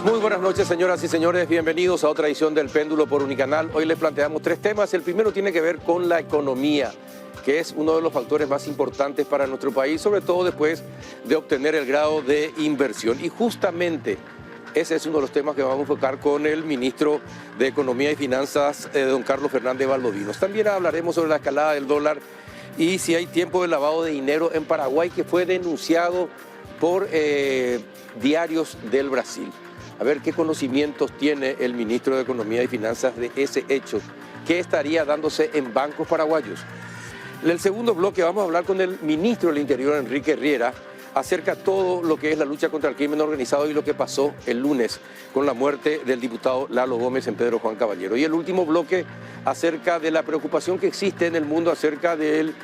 Muy buenas noches, señoras y señores. Bienvenidos a otra edición del Péndulo por Unicanal. Hoy les planteamos tres temas. El primero tiene que ver con la economía, que es uno de los factores más importantes para nuestro país, sobre todo después de obtener el grado de inversión. Y justamente ese es uno de los temas que vamos a enfocar con el ministro de Economía y Finanzas, don Carlos Fernández Valdovinos. También hablaremos sobre la escalada del dólar y si hay tiempo de lavado de dinero en Paraguay, que fue denunciado por diarios del Brasil. A ver qué conocimientos tiene el ministro de Economía y Finanzas de ese hecho, qué estaría dándose en bancos paraguayos. En el segundo bloque vamos a hablar con el ministro del Interior, Enrique Riera, acerca de todo lo que es la lucha contra el crimen organizado y lo que pasó el lunes con la muerte del diputado Lalo Gómez en Pedro Juan Caballero. Y el último bloque acerca de la preocupación que existe en el mundo acerca del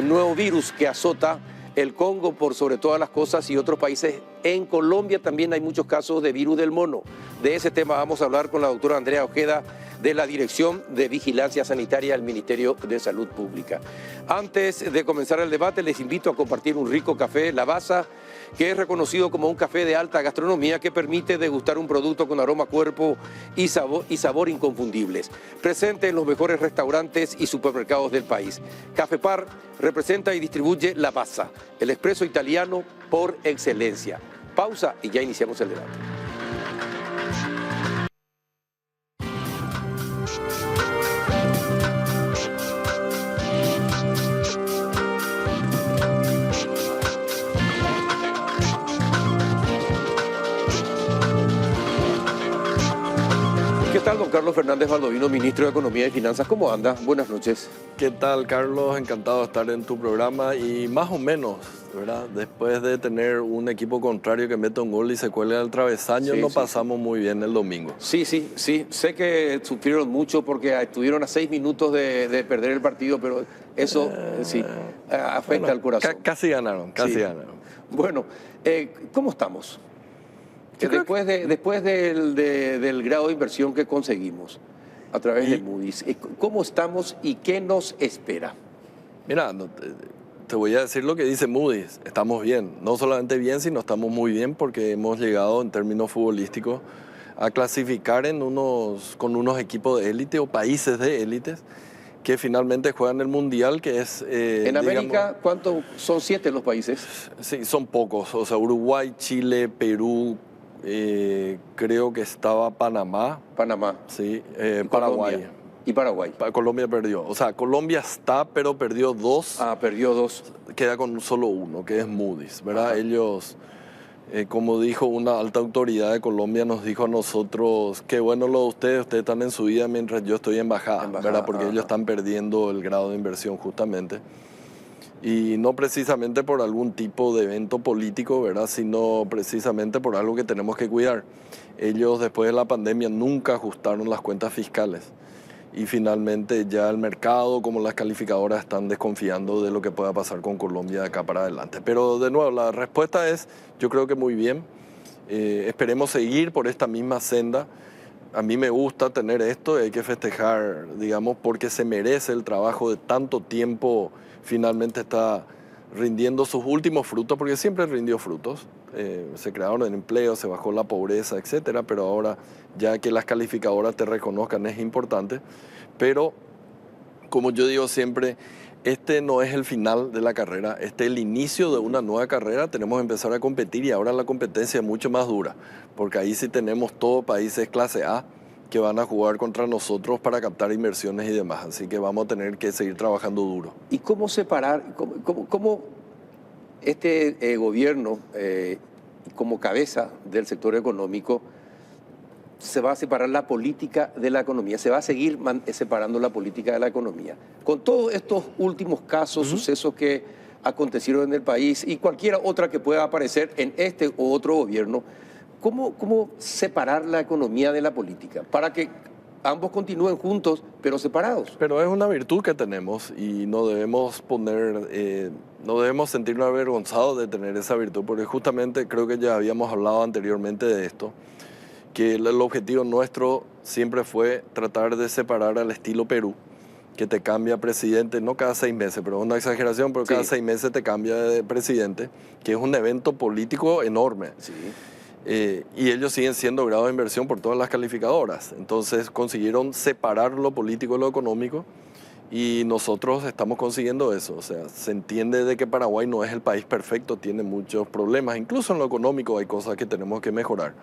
nuevo virus que azota el Congo por sobre todas las cosas y otros países. En Colombia también hay muchos casos de virus del mono. De ese tema vamos a hablar con la doctora Andrea Ojeda de la Dirección de Vigilancia Sanitaria del Ministerio de Salud Pública. Antes de comenzar el debate, les invito a compartir un rico café Lavazza, que es reconocido como un café de alta gastronomía que permite degustar un producto con aroma, cuerpo y sabor inconfundibles. Presente en los mejores restaurantes y supermercados del país. Café Par representa y distribuye Lavazza, el expreso italiano por excelencia. Pausa y ya iniciamos el debate. ¿Qué tal, don Carlos Fernández Valdovinos, ministro de Economía y Finanzas? ¿Cómo anda? Buenas noches. ¿Qué tal, Carlos? Encantado de estar en tu programa y más o menos, ¿verdad? Después de tener un equipo contrario que mete un gol y se cuelga al travesaño, Sí, nos sí, pasamos muy bien el domingo. Sí. Sé que sufrieron mucho porque estuvieron a 6 minutos de perder el partido, pero eso afecta al corazón. Casi ganaron. Bueno, ¿cómo estamos? Después del grado de inversión que conseguimos a través de Moody's, ¿cómo estamos y qué nos espera? Mira, te voy a decir lo que dice Moody's. Estamos bien. No solamente bien, sino estamos muy bien porque hemos llegado en términos futbolísticos a clasificar con unos equipos de élite o países de élites que finalmente juegan el Mundial, que es... en América, ¿cuántos son? 7 los países. Sí, son pocos. O sea, Uruguay, Chile, Perú, creo que estaba Panamá. Sí, Paraguay. Y Paraguay. Colombia perdió. O sea, Colombia está, pero perdió 2. Perdió 2. Queda con solo uno, que es Moody's, ¿verdad? Ellos, como dijo una alta autoridad de Colombia, nos dijo a nosotros, qué bueno lo de ustedes están en subida mientras yo estoy en bajada, ¿verdad? Porque ellos están perdiendo el grado de inversión justamente. Y no precisamente por algún tipo de evento político, ¿verdad? Sino precisamente por algo que tenemos que cuidar. Ellos después de la pandemia nunca ajustaron las cuentas fiscales y finalmente ya el mercado, como las calificadoras, están desconfiando de lo que pueda pasar con Colombia de acá para adelante. Pero de nuevo, la respuesta es, yo creo que muy bien. Esperemos seguir por esta misma senda. A mí me gusta tener esto y hay que festejar, digamos, porque se merece el trabajo de tanto tiempo. Finalmente está rindiendo sus últimos frutos, porque siempre rindió frutos. Se crearon empleos, se bajó la pobreza, etcétera, pero ahora ya que las calificadoras te reconozcan es importante. Pero, como yo digo siempre, este no es el final de la carrera, este es el inicio de una nueva carrera. Tenemos que empezar a competir y ahora la competencia es mucho más dura, porque ahí sí tenemos todos países clase A que van a jugar contra nosotros para captar inversiones y demás. Así que vamos a tener que seguir trabajando duro. ¿Y cómo separar, cómo este gobierno, como cabeza del sector económico, se va a separar la política de la economía? ¿Se va a seguir separando la política de la economía? Con todos estos últimos casos, sucesos que acontecieron en el país y cualquier otra que pueda aparecer en este u otro gobierno, ¿cómo separar la economía de la política para que ambos continúen juntos pero separados? Pero es una virtud que tenemos y no debemos sentirnos avergonzados de tener esa virtud, porque justamente creo que ya habíamos hablado anteriormente de esto, que el objetivo nuestro siempre fue tratar de separar al estilo Perú, que te cambia presidente, no cada 6 meses, pero es una exageración, pero cada 6 meses te cambia de presidente, que es un evento político enorme. Sí. Y ellos siguen siendo grado de inversión por todas las calificadoras. Entonces consiguieron separar lo político de lo económico y nosotros estamos consiguiendo eso. O sea, se entiende de que Paraguay no es el país perfecto, tiene muchos problemas, incluso en lo económico hay cosas que tenemos que mejorar.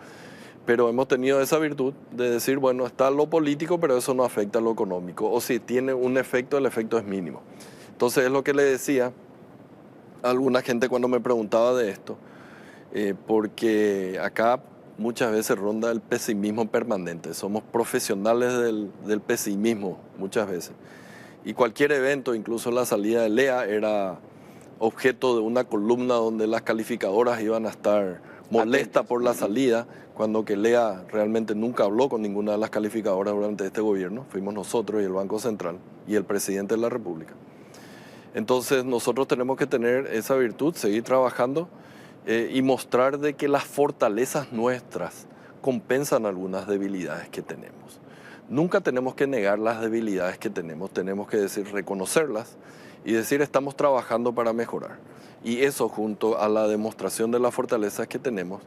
Pero hemos tenido esa virtud de decir, bueno, está lo político, pero eso no afecta a lo económico. O si tiene un efecto, el efecto es mínimo. Entonces es lo que le decía a alguna gente cuando me preguntaba de esto, porque acá muchas veces ronda el pesimismo permanente. Somos profesionales del pesimismo muchas veces. Y cualquier evento, incluso la salida de Lea, era objeto de una columna donde las calificadoras iban a estar molestas por la salida, cuando que Lea realmente nunca habló con ninguna de las calificadoras durante este gobierno. Fuimos nosotros y el Banco Central y el presidente de la República. Entonces nosotros tenemos que tener esa virtud, seguir trabajando y mostrar de que las fortalezas nuestras compensan algunas debilidades que tenemos. Nunca tenemos que negar las debilidades que tenemos que decir, reconocerlas y decir estamos trabajando para mejorar. Y eso junto a la demostración de las fortalezas que tenemos,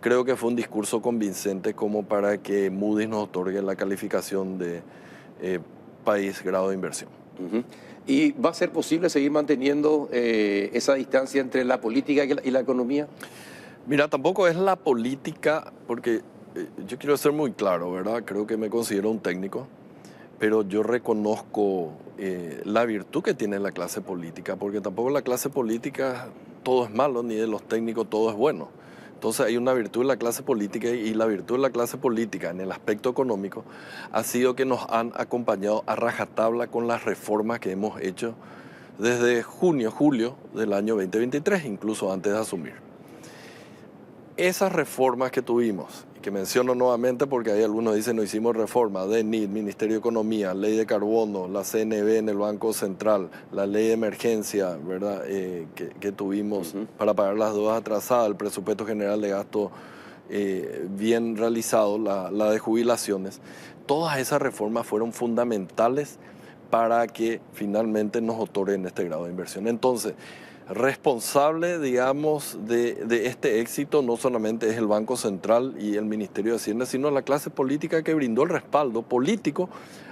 creo que fue un discurso convincente como para que Moody's nos otorgue la calificación de país grado de inversión. ¿Y va a ser posible seguir manteniendo esa distancia entre la política y la economía? Mira, tampoco es la política, porque yo quiero ser muy claro, ¿verdad? Creo que me considero un técnico, pero yo reconozco la virtud que tiene la clase política, porque tampoco la clase política todo es malo, ni de los técnicos todo es bueno. Entonces hay una virtud de la clase política y la virtud de la clase política en el aspecto económico ha sido que nos han acompañado a rajatabla con las reformas que hemos hecho desde julio del año 2023, incluso antes de asumir. Esas reformas que tuvimos, y que menciono nuevamente porque hay algunos que dicen no hicimos reforma, DENIT, Ministerio de Economía, Ley de Carbono, la CNB en el Banco Central, la Ley de Emergencia, ¿verdad? Que tuvimos para pagar las deudas atrasadas, el Presupuesto General de Gasto bien realizado, la de jubilaciones. Todas esas reformas fueron fundamentales para que finalmente nos otorguen este grado de inversión. Entonces, responsable, digamos, de este éxito no solamente es el Banco Central y el Ministerio de Hacienda, sino la clase política que brindó el respaldo político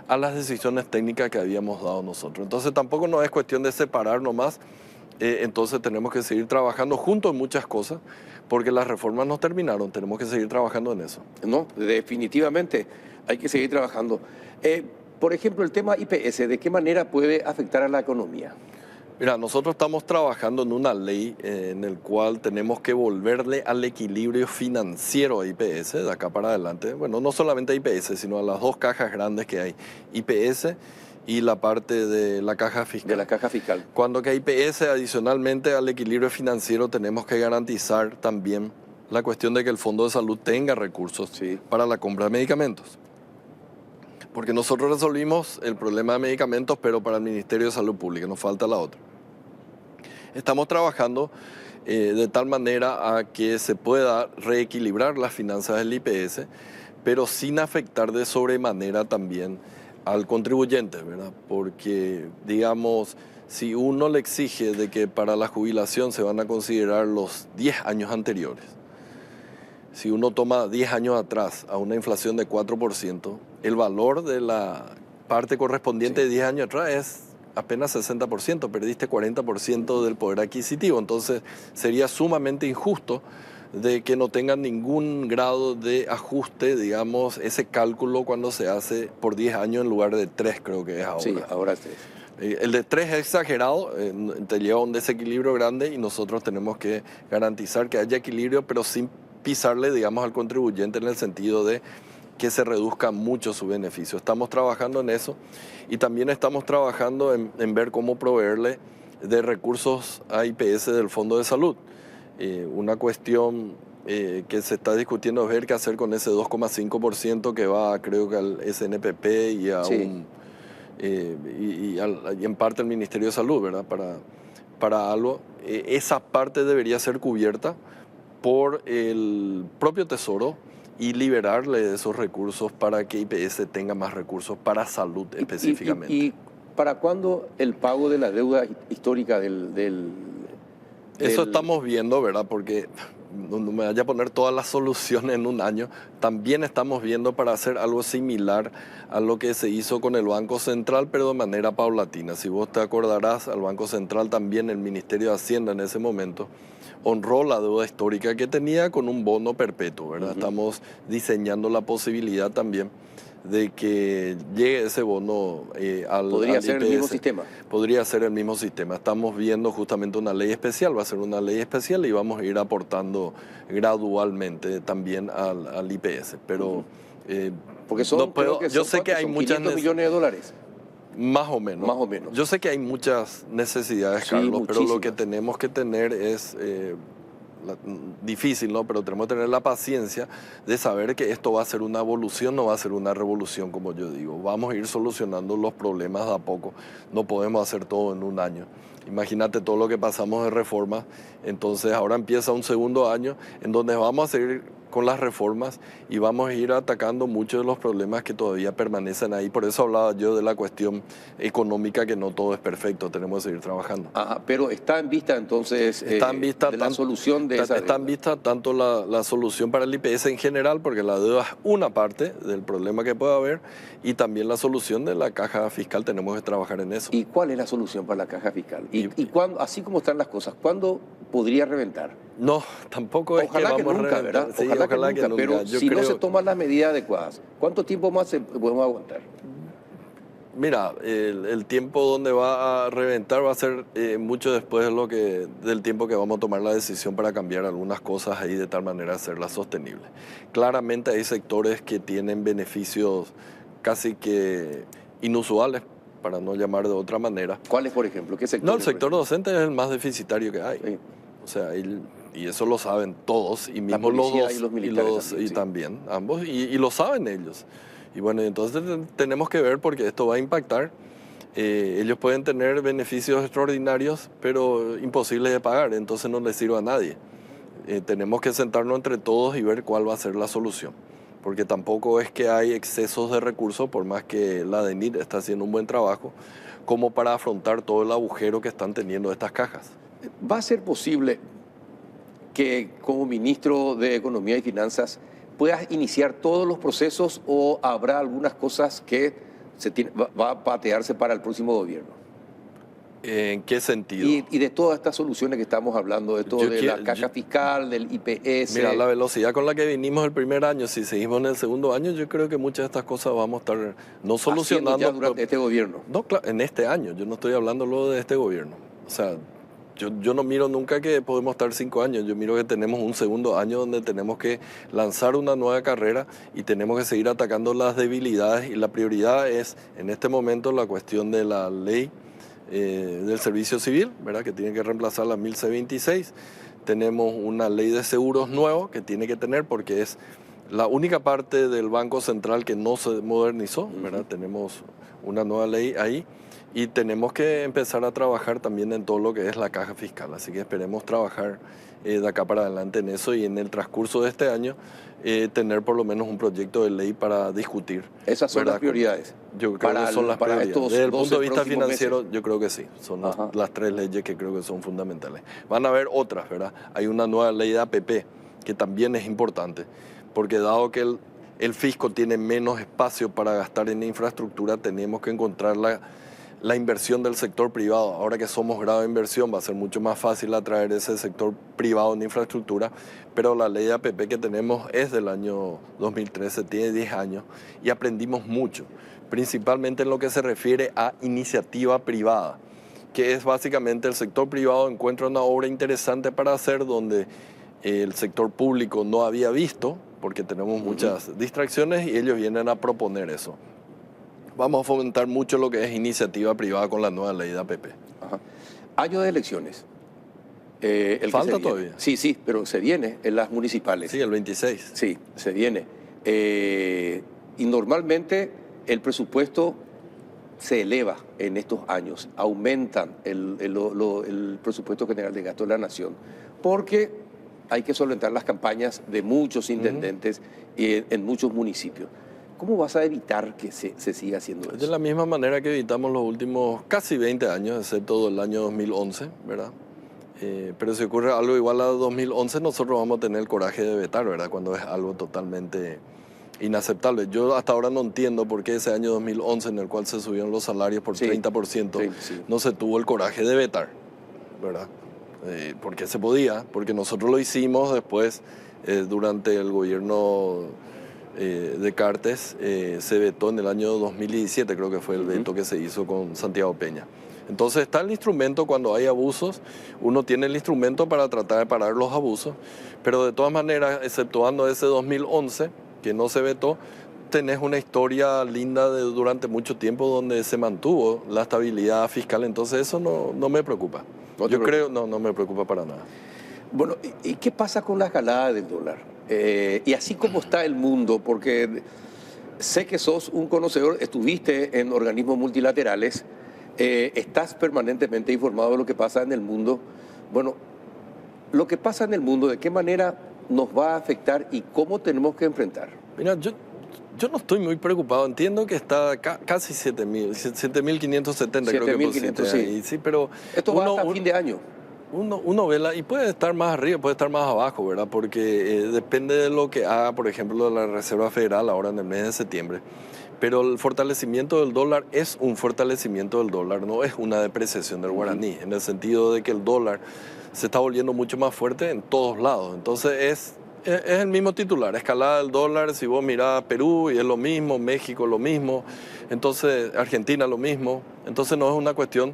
a las decisiones técnicas que habíamos dado nosotros. Entonces tampoco no es cuestión de separar nomás, entonces tenemos que seguir trabajando juntos en muchas cosas, porque las reformas no terminaron, tenemos que seguir trabajando en eso. No, definitivamente hay que seguir trabajando. Por ejemplo, el tema IPS, ¿de qué manera puede afectar a la economía? Mira, nosotros estamos trabajando en una ley en el cual tenemos que volverle al equilibrio financiero a IPS de acá para adelante. Bueno, no solamente a IPS, sino a las dos cajas grandes que hay, IPS y la parte de la caja fiscal. De la caja fiscal. Cuando que IPS, adicionalmente al equilibrio financiero, tenemos que garantizar también la cuestión de que el Fondo de Salud tenga recursos para la compra de medicamentos. Porque nosotros resolvimos el problema de medicamentos, pero para el Ministerio de Salud Pública nos falta la otra. Estamos trabajando de tal manera a que se pueda reequilibrar las finanzas del IPS, pero sin afectar de sobremanera también al contribuyente, ¿verdad? Porque, digamos, si uno le exige de que para la jubilación se van a considerar los 10 años anteriores, si uno toma 10 años atrás a una inflación de 4%, el valor de la parte correspondiente de 10 años atrás es apenas 60%, perdiste 40% del poder adquisitivo. Entonces sería sumamente injusto de que no tengan ningún grado de ajuste, digamos, ese cálculo cuando se hace por 10 años en lugar de 3, creo que es ahora. Sí, ahora sí. El de 3 es exagerado, te lleva a un desequilibrio grande y nosotros tenemos que garantizar que haya equilibrio, pero sin pisarle, digamos, al contribuyente en el sentido de que se reduzca mucho su beneficio. Estamos trabajando en eso y también estamos trabajando en ver cómo proveerle de recursos a IPS del Fondo de Salud. Una cuestión que se está discutiendo es ver qué hacer con ese 2,5% que va, creo que al SNPP y a y en parte al Ministerio de Salud, ¿verdad? Para algo. Esa parte debería ser cubierta por el propio Tesoro y liberarle esos recursos para que IPS tenga más recursos para salud específicamente. ¿Y para cuándo el pago de la deuda histórica del Eso estamos viendo, ¿verdad? Porque no me vaya a poner todas las soluciones en un año. También estamos viendo para hacer algo similar a lo que se hizo con el Banco Central, pero de manera paulatina. Si vos te acordarás, al Banco Central también el Ministerio de Hacienda en ese momento honró la deuda histórica que tenía con un bono perpetuo, ¿verdad? Estamos diseñando la posibilidad también de que llegue ese bono ¿Podría al ser IPS. el mismo sistema? Podría ser el mismo sistema. Estamos viendo justamente una ley especial, va a ser una ley especial y vamos a ir aportando gradualmente también al IPS. Pero porque son, creo que yo son, sé que hay son muchas 500 millones de dólares. Más o menos. Más o menos. Yo sé que hay muchas necesidades, Sí, Carlos, pero lo que muchísimas. tenemos que tener es difícil, ¿no? Pero tenemos que tener la paciencia de saber que esto va a ser una evolución, no va a ser una revolución, como yo digo. Vamos a ir solucionando los problemas de a poco. No podemos hacer todo en un año. Imagínate todo lo que pasamos de reformas. Entonces ahora empieza un segundo año en donde vamos a seguir con las reformas y vamos a ir atacando muchos de los problemas que todavía permanecen ahí. Por eso hablaba yo de la cuestión económica, que no todo es perfecto, tenemos que seguir trabajando. Ajá, pero está en vista entonces Está en vista de la solución de esa está en deuda. vista tanto la solución para el IPS en general, porque la deuda es una parte del problema que puede haber, y también la solución de la caja fiscal, tenemos que trabajar en eso. ¿Y cuál es la solución para la caja fiscal? ¿Y cuándo, así como están las cosas, cuándo podría reventar? No, tampoco es Ojalá que que vamos nunca, a reventar. ¿verdad? Sí, Ojalá que nunca, pero Yo si no creo- se toman las medidas adecuadas, ¿cuánto tiempo más podemos aguantar? Mira, el tiempo donde va a reventar va a ser mucho después del tiempo que vamos a tomar la decisión para cambiar algunas cosas ahí de tal manera de hacerlas sostenibles. Claramente hay sectores que tienen beneficios casi que inusuales, para no llamar de otra manera. ¿Cuáles, por ejemplo? ¿Qué sector? No, el sector docente es el más deficitario que hay. Sí. O sea, y eso lo saben todos, y mismo policía los y dos, los militares y también, también, ambos, y lo saben ellos. Y bueno, entonces tenemos que ver porque esto va a impactar. Ellos pueden tener beneficios extraordinarios, pero imposibles de pagar, entonces no les sirve a nadie. Tenemos que sentarnos entre todos y ver cuál va a ser la solución. Porque tampoco es que hay excesos de recursos, por más que la DENIT está haciendo un buen trabajo, como para afrontar todo el agujero que están teniendo estas cajas. ¿Va a ser posible que como ministro de Economía y Finanzas puedas iniciar todos los procesos o habrá algunas cosas que va a patearse para el próximo gobierno? ¿En qué sentido? Y de todas estas soluciones que estamos hablando, de todo, la caja fiscal, del IPS. Mira, la velocidad con la que vinimos el primer año, si seguimos en el segundo año, yo creo que muchas de estas cosas vamos a estar no solucionando ya durante este gobierno. No, en este año, yo no estoy hablando luego de este gobierno. O sea, yo no miro nunca que podemos estar 5 años, yo miro que tenemos un segundo año donde tenemos que lanzar una nueva carrera y tenemos que seguir atacando las debilidades, y la prioridad es en este momento la cuestión de la ley del servicio civil, ¿verdad? Que tiene que reemplazar la 1026. Tenemos una ley de seguros nuevo que tiene que tener, porque es la única parte del Banco Central que no se modernizó, ¿verdad? Tenemos una nueva ley ahí. Y tenemos que empezar a trabajar también en todo lo que es la caja fiscal. Así que esperemos trabajar de acá para adelante en eso, y en el transcurso de este año tener por lo menos un proyecto de ley para discutir. Esas son las prioridades. Yo creo que son las prioridades. Desde el punto de vista financiero, yo creo que sí. Son las 3 leyes que creo que son fundamentales. Van a haber otras, ¿verdad? Hay una nueva ley de APP que también es importante, porque dado que el fisco tiene menos espacio para gastar en infraestructura, tenemos que encontrar la inversión del sector privado. Ahora que somos grado de inversión, va a ser mucho más fácil atraer ese sector privado en infraestructura, pero la ley de APP que tenemos es del año 2013, tiene 10 años, y aprendimos mucho, principalmente en lo que se refiere a iniciativa privada, que es básicamente el sector privado encuentra una obra interesante para hacer donde el sector público no había visto, porque tenemos muchas distracciones, y ellos vienen a proponer eso. Vamos a fomentar mucho lo que es iniciativa privada con la nueva ley de APP. Ajá. Año de elecciones. Falta todavía. Sí, sí, pero se viene en las municipales. Sí, el 26. Sí, se viene. Y normalmente el presupuesto se eleva en estos años, aumentan el presupuesto general de gasto de la nación, porque hay que solventar las campañas de muchos intendentes en muchos municipios. ¿Cómo vas a evitar que se siga haciendo eso? De la misma manera que evitamos los últimos casi 20 años, excepto el año 2011, ¿verdad? Pero si ocurre algo igual a 2011, nosotros vamos a tener el coraje de vetar, ¿verdad? Cuando es algo totalmente inaceptable. Yo hasta ahora no entiendo por qué ese año 2011, en el cual se subieron los salarios por 30%, no se tuvo el coraje de vetar, ¿verdad? Porque se podía, porque nosotros lo hicimos después, durante el gobierno de Cartes, se vetó en el año 2017, creo que fue el veto que se hizo con Santiago Peña. Entonces está el instrumento cuando hay abusos, uno tiene el instrumento para tratar de parar los abusos, pero de todas maneras, exceptuando ese 2011, que no se vetó, tenés una historia linda durante mucho tiempo donde se mantuvo la estabilidad fiscal, entonces eso no me preocupa. Yo creo, no me preocupa para nada. Bueno, ¿y qué pasa con la escalada del dólar? Y así como está el mundo, porque sé que sos un conocedor, estuviste en organismos multilaterales, estás permanentemente informado de lo que pasa en el mundo. Bueno, lo que pasa en el mundo, ¿de qué manera nos va a afectar y cómo tenemos que enfrentar? Mira, yo no estoy muy preocupado. Entiendo que está casi 7.570, creo que pusiste ahí. Sí, pero esto va hasta fin de año. Uno ve y puede estar más arriba, puede estar más abajo, ¿verdad? Porque depende de lo que haga, por ejemplo, la Reserva Federal ahora en el mes de septiembre. Pero el fortalecimiento del dólar es un fortalecimiento del dólar, no es una depreciación del guaraní, en el sentido de que el dólar se está volviendo mucho más fuerte en todos lados. Entonces es el mismo titular, escalada del dólar. Si vos mirás Perú y es lo mismo, México lo mismo, entonces Argentina lo mismo. Entonces no es una cuestión,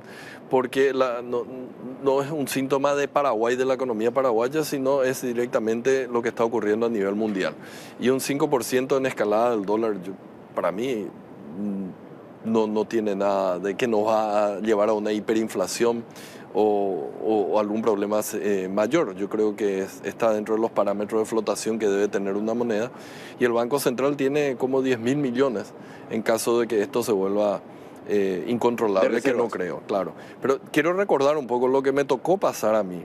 porque no es un síntoma de Paraguay, de la economía paraguaya, sino es directamente lo que está ocurriendo a nivel mundial. Y un 5% en escalada del dólar, para mí no tiene nada de que nos va a llevar a una hiperinflación o algún problema mayor. Yo creo que está dentro de los parámetros de flotación que debe tener una moneda, y el Banco Central tiene como 10.000 millones en caso de que esto se vuelva incontrolable, que no creo, claro. Pero quiero recordar un poco lo que me tocó pasar a mí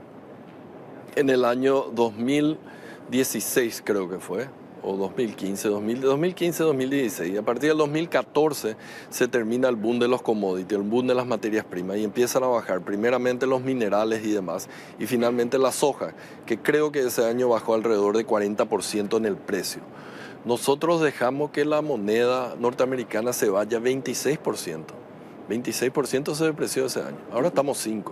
en el año 2016, creo que fue, o 2015-2016. A partir del 2014 se termina el boom de los commodities, el boom de las materias primas, y empiezan a bajar primeramente los minerales y demás, y finalmente la soja, que creo que ese año bajó alrededor de 40% en el precio. Nosotros dejamos que la moneda norteamericana se vaya 26%. 26% se depreció ese año. Ahora estamos 5%.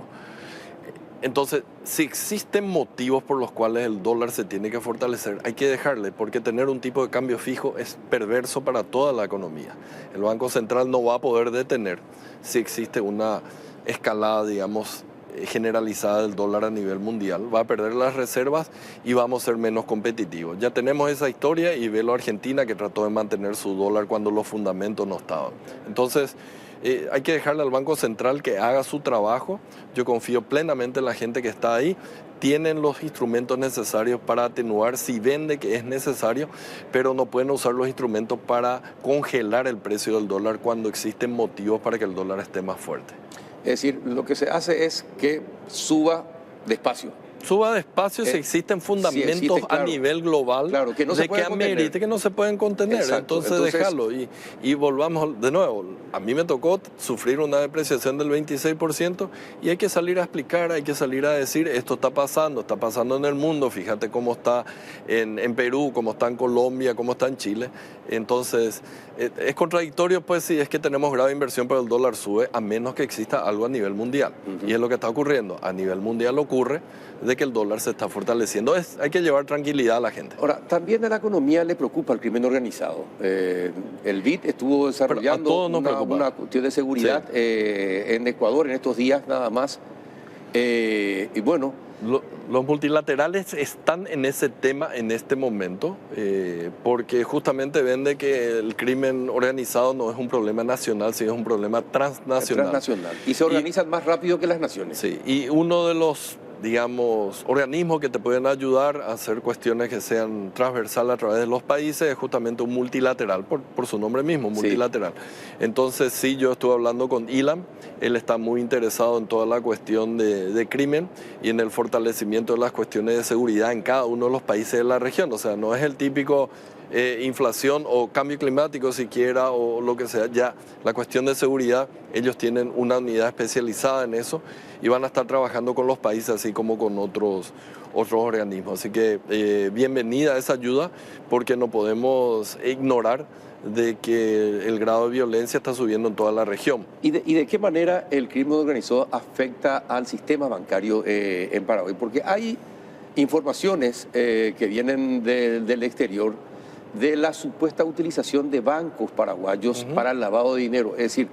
Entonces, si existen motivos por los cuales el dólar se tiene que fortalecer, hay que dejarle, porque tener un tipo de cambio fijo es perverso para toda la economía. El Banco Central no va a poder detener si existe una escalada, digamos, generalizada del dólar a nivel mundial. Va a perder las reservas y vamos a ser menos competitivos. Ya tenemos esa historia, y velo a Argentina, que trató de mantener su dólar cuando los fundamentos no estaban. Entonces, hay que dejarle al Banco Central que haga su trabajo. Yo confío plenamente en la gente que está ahí. Tienen los instrumentos necesarios para atenuar si ven de que es necesario, pero no pueden usar los instrumentos para congelar el precio del dólar cuando existen motivos para que el dólar esté más fuerte. Es decir, lo que se hace es que suba despacio. Suba despacio si existen fundamentos a nivel global, que no se que amerite, que no se pueden contener. Entonces déjalo y volvamos de nuevo. A mí me tocó sufrir una depreciación del 26%, y hay que salir a explicar, hay que salir a decir: esto está pasando en el mundo, fíjate cómo está en Perú, cómo está en Colombia, cómo está en Chile. Entonces es contradictorio, pues, si es que tenemos grave inversión pero el dólar sube, a menos que exista algo a nivel mundial. Y es lo que está ocurriendo. A nivel mundial ocurre de que el dólar se está fortaleciendo. Hay que llevar tranquilidad a la gente. Ahora, también a la economía le preocupa el crimen organizado. El BID estuvo desarrollando una cuestión de seguridad en Ecuador en estos días nada más. Y bueno, los multilaterales están en ese tema en este momento, porque justamente ven de que el crimen organizado no es un problema nacional, sino es un problema transnacional. Y se organizan más rápido que las naciones. Sí, y uno de los, digamos, organismos que te pueden ayudar a hacer cuestiones que sean transversales a través de los países es justamente un multilateral, por su nombre mismo, multilateral. Entonces, sí, yo estuve hablando con Ilan, él está muy interesado en toda la cuestión de crimen y en el fortalecimiento de las cuestiones de seguridad en cada uno de los países de la región. O sea, no es el típico inflación o cambio climático siquiera o lo que sea, ya la cuestión de seguridad, ellos tienen una unidad especializada en eso y van a estar trabajando con los países así como con otros organismos. Así que bienvenida a esa ayuda porque no podemos ignorar de que el grado de violencia está subiendo en toda la región. ¿Y de qué manera el crimen organizado afecta al sistema bancario en Paraguay? Porque hay informaciones que vienen del exterior de la supuesta utilización de bancos paraguayos para el lavado de dinero. Es decir,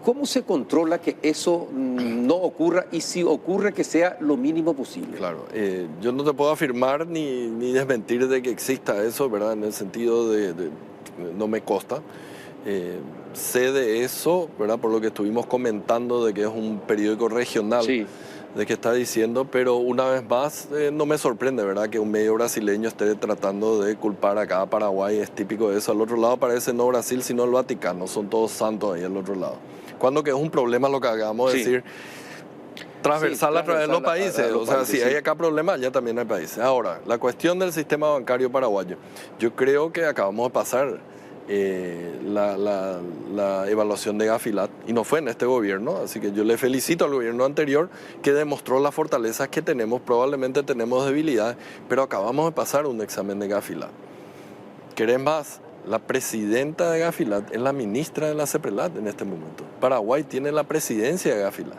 ¿cómo se controla que eso no ocurra y si ocurre que sea lo mínimo posible? Claro, yo no te puedo afirmar ni desmentir de que exista eso, ¿verdad? En el sentido no me consta. Sé de eso, ¿verdad? Por lo que estuvimos comentando de que es un periódico regional. Sí. De que está diciendo, pero una vez más no me sorprende, ¿verdad? Que un medio brasileño esté tratando de culpar acá a Paraguay, es típico de eso. Al otro lado parece no Brasil, sino el Vaticano, son todos santos ahí al otro lado. Cuando que es un problema lo que acabamos de decir, transversal a través de los países. O sea, si hay acá problemas, ya también hay países. Ahora, la cuestión del sistema bancario paraguayo, yo creo que acabamos de pasar la evaluación de Gafilat y no fue en este gobierno, así que yo le felicito al gobierno anterior que demostró las fortalezas que tenemos, probablemente tenemos debilidades, pero acabamos de pasar un examen de Gafilat. ¿Querés más? La presidenta de Gafilat es la ministra de la CEPRELAT en este momento. Paraguay tiene la presidencia de Gafilat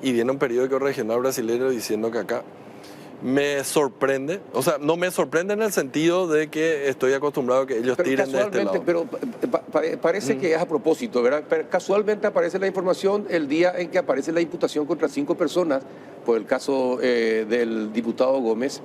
y viene un periódico regional brasileño diciendo que acá me sorprende, o sea, no me sorprende en el sentido de que estoy acostumbrado a que ellos tiren de este lado. Pero parece que es a propósito, ¿verdad? Pero casualmente aparece la información el día en que aparece la imputación contra 5 personas por el caso del diputado Gómez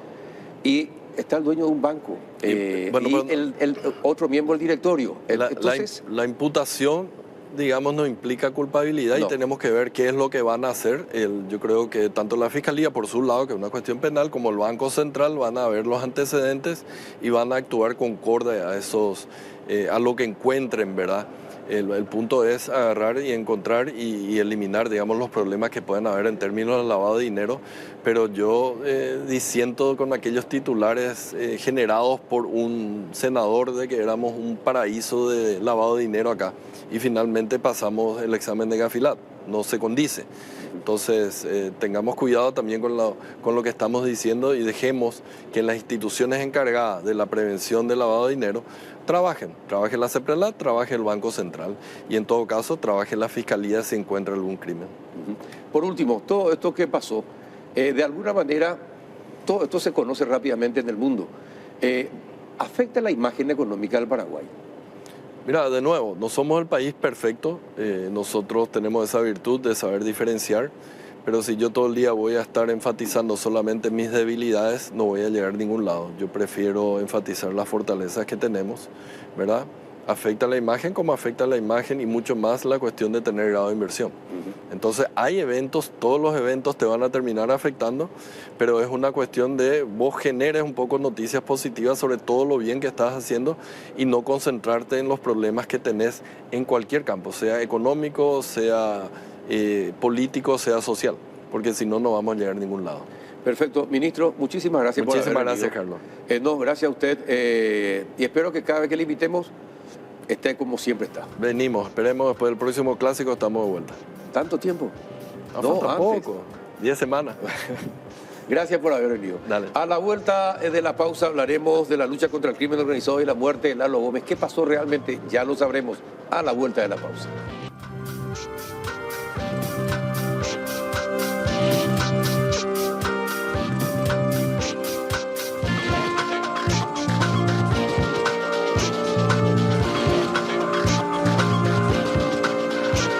y está el dueño de un banco y el otro miembro del directorio. Entonces, la imputación, digamos, no implica culpabilidad y tenemos que ver qué es lo que van a hacer. Yo creo que tanto la Fiscalía, por su lado, que es una cuestión penal, como el Banco Central van a ver los antecedentes y van a actuar concorde a a lo que encuentren, ¿verdad? El punto es agarrar y encontrar y eliminar, digamos, los problemas que pueden haber en términos de lavado de dinero, pero yo disiento con aquellos titulares generados por un senador de que éramos un paraíso de lavado de dinero acá y finalmente pasamos el examen de Gafilat, no se condice. Entonces, tengamos cuidado también con lo que estamos diciendo y dejemos que las instituciones encargadas de la prevención del lavado de dinero trabaje la CEPRELAT, trabaje el Banco Central y en todo caso trabaje la Fiscalía si encuentra algún crimen. Por último, todo esto que pasó, de alguna manera, todo esto se conoce rápidamente en el mundo, ¿afecta la imagen económica del Paraguay? Mira, de nuevo, no somos el país perfecto, nosotros tenemos esa virtud de saber diferenciar, pero si yo todo el día voy a estar enfatizando solamente mis debilidades, no voy a llegar a ningún lado. Yo prefiero enfatizar las fortalezas que tenemos, ¿verdad? Afecta la imagen como afecta la imagen y mucho más la cuestión de tener grado de inversión. Entonces hay eventos, todos los eventos te van a terminar afectando, pero es una cuestión de vos generes un poco noticias positivas sobre todo lo bien que estás haciendo y no concentrarte en los problemas que tenés en cualquier campo, sea económico, sea político, sea social, porque si no, no vamos a llegar a ningún lado. Perfecto. Ministro, muchísimas gracias por haber venido. Muchísimas gracias, Carlos. No, gracias a usted y espero que cada vez que le invitemos esté como siempre está. Venimos, esperemos después del próximo clásico estamos de vuelta. ¿Tanto tiempo? No, tampoco. 10 semanas. Gracias por haber venido. Dale. A la vuelta de la pausa hablaremos de la lucha contra el crimen organizado y la muerte de Lalo Gómez. ¿Qué pasó realmente? Ya lo sabremos a la vuelta de la pausa.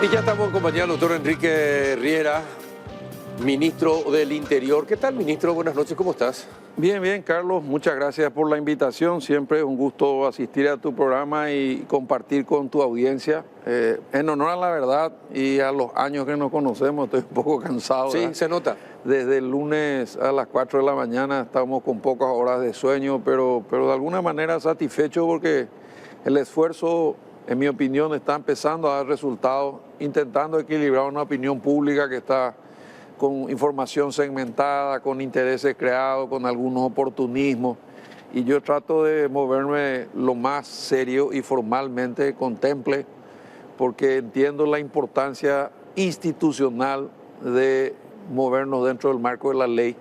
Y ya estamos acompañando al doctor Enrique Riera, ministro del Interior. ¿Qué tal, ministro? Buenas noches, ¿cómo estás? Bien, bien, Carlos. Muchas gracias por la invitación. Siempre es un gusto asistir a tu programa y compartir con tu audiencia. En honor a la verdad y a los años que nos conocemos, estoy un poco cansado. Sí, ¿verdad? se nota. Desde el lunes a las 4 de la mañana estamos con pocas horas de sueño, pero de alguna manera satisfecho porque el esfuerzo, en mi opinión, está empezando a dar resultados, intentando equilibrar una opinión pública que está con información segmentada, con intereses creados, con algunos oportunismos. y yo trato de moverme lo más serio y formalmente contemple, porque entiendo la importancia institucional de movernos dentro del marco de la ley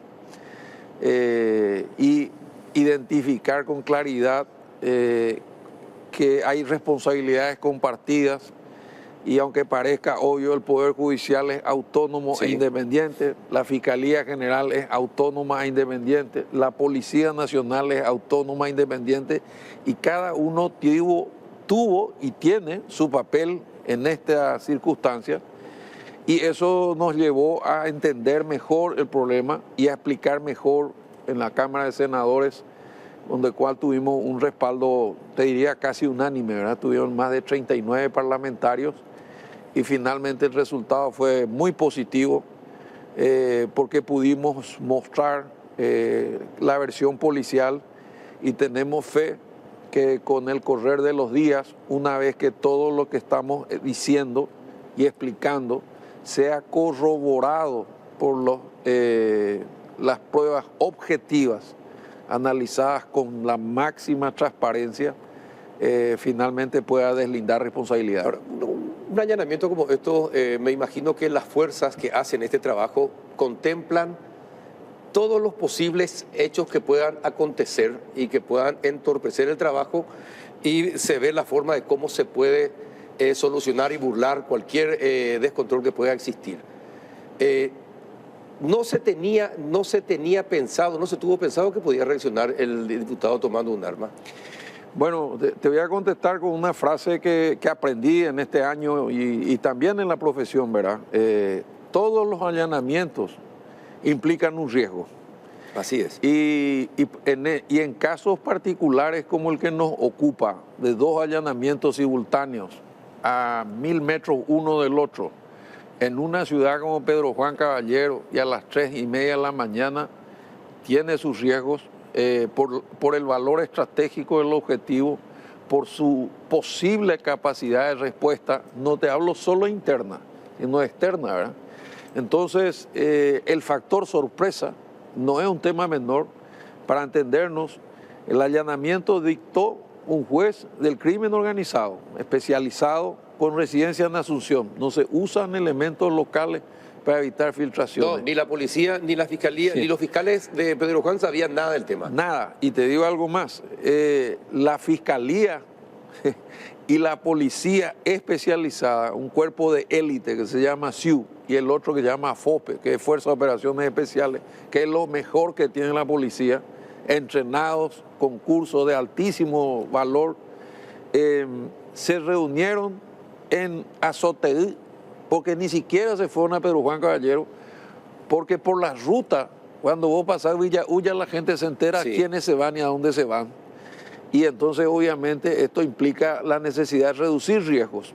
y identificar con claridad que hay responsabilidades compartidas, y aunque parezca obvio, el Poder Judicial es autónomo e independiente, la Fiscalía General es autónoma e independiente, la Policía Nacional es autónoma e independiente, y cada uno tuvo y tiene su papel en esta circunstancia, y eso nos llevó a entender mejor el problema y a explicar mejor en la Cámara de Senadores, donde cual tuvimos un respaldo, te diría, casi unánime, ¿verdad? Tuvieron más de 39 parlamentarios, y finalmente el resultado fue muy positivo, porque pudimos mostrar la versión policial, y tenemos fe que con el correr de los días, una vez que todo lo que estamos diciendo y explicando sea corroborado por las pruebas objetivas, analizadas con la máxima transparencia, finalmente pueda deslindar responsabilidad. Ahora, un allanamiento como esto, me imagino que las fuerzas que hacen este trabajo contemplan todos los posibles hechos que puedan acontecer y que puedan entorpecer el trabajo, y se ve la forma de cómo se puede solucionar y burlar cualquier descontrol que pueda existir. No se tuvo pensado que podía reaccionar el diputado tomando un arma. Bueno, te voy a contestar con una frase que aprendí en este año y también en la profesión, ¿verdad? Todos los allanamientos implican un riesgo. Así es. Y en casos particulares como el que nos ocupa, de 2 allanamientos simultáneos a 1000 metros uno del otro, en una ciudad como Pedro Juan Caballero, y a las 3:30 de la mañana, tiene sus riesgos por el valor estratégico del objetivo, por su posible capacidad de respuesta. No te hablo solo interna, sino externa, ¿verdad? Entonces, el factor sorpresa no es un tema menor. Para entendernos, el allanamiento dictó un juez del crimen organizado, especializado, con residencia en Asunción. No se usan elementos locales para evitar filtraciones. No, ni la policía, ni la fiscalía, ni los fiscales de Pedro Juan sabían nada del tema. Nada. Y te digo algo más. La fiscalía y la policía especializada, un cuerpo de élite que se llama SIU, y el otro que se llama FOPE, que es Fuerza de Operaciones Especiales, que es lo mejor que tiene la policía, entrenados con cursos de altísimo valor, se reunieron en Azoteí, porque ni siquiera se fueron a Pedro Juan Caballero, porque por la ruta, cuando vos pasás Villa Ulla, la gente se entera quiénes se van y a dónde se van. Y entonces, obviamente, esto implica la necesidad de reducir riesgos.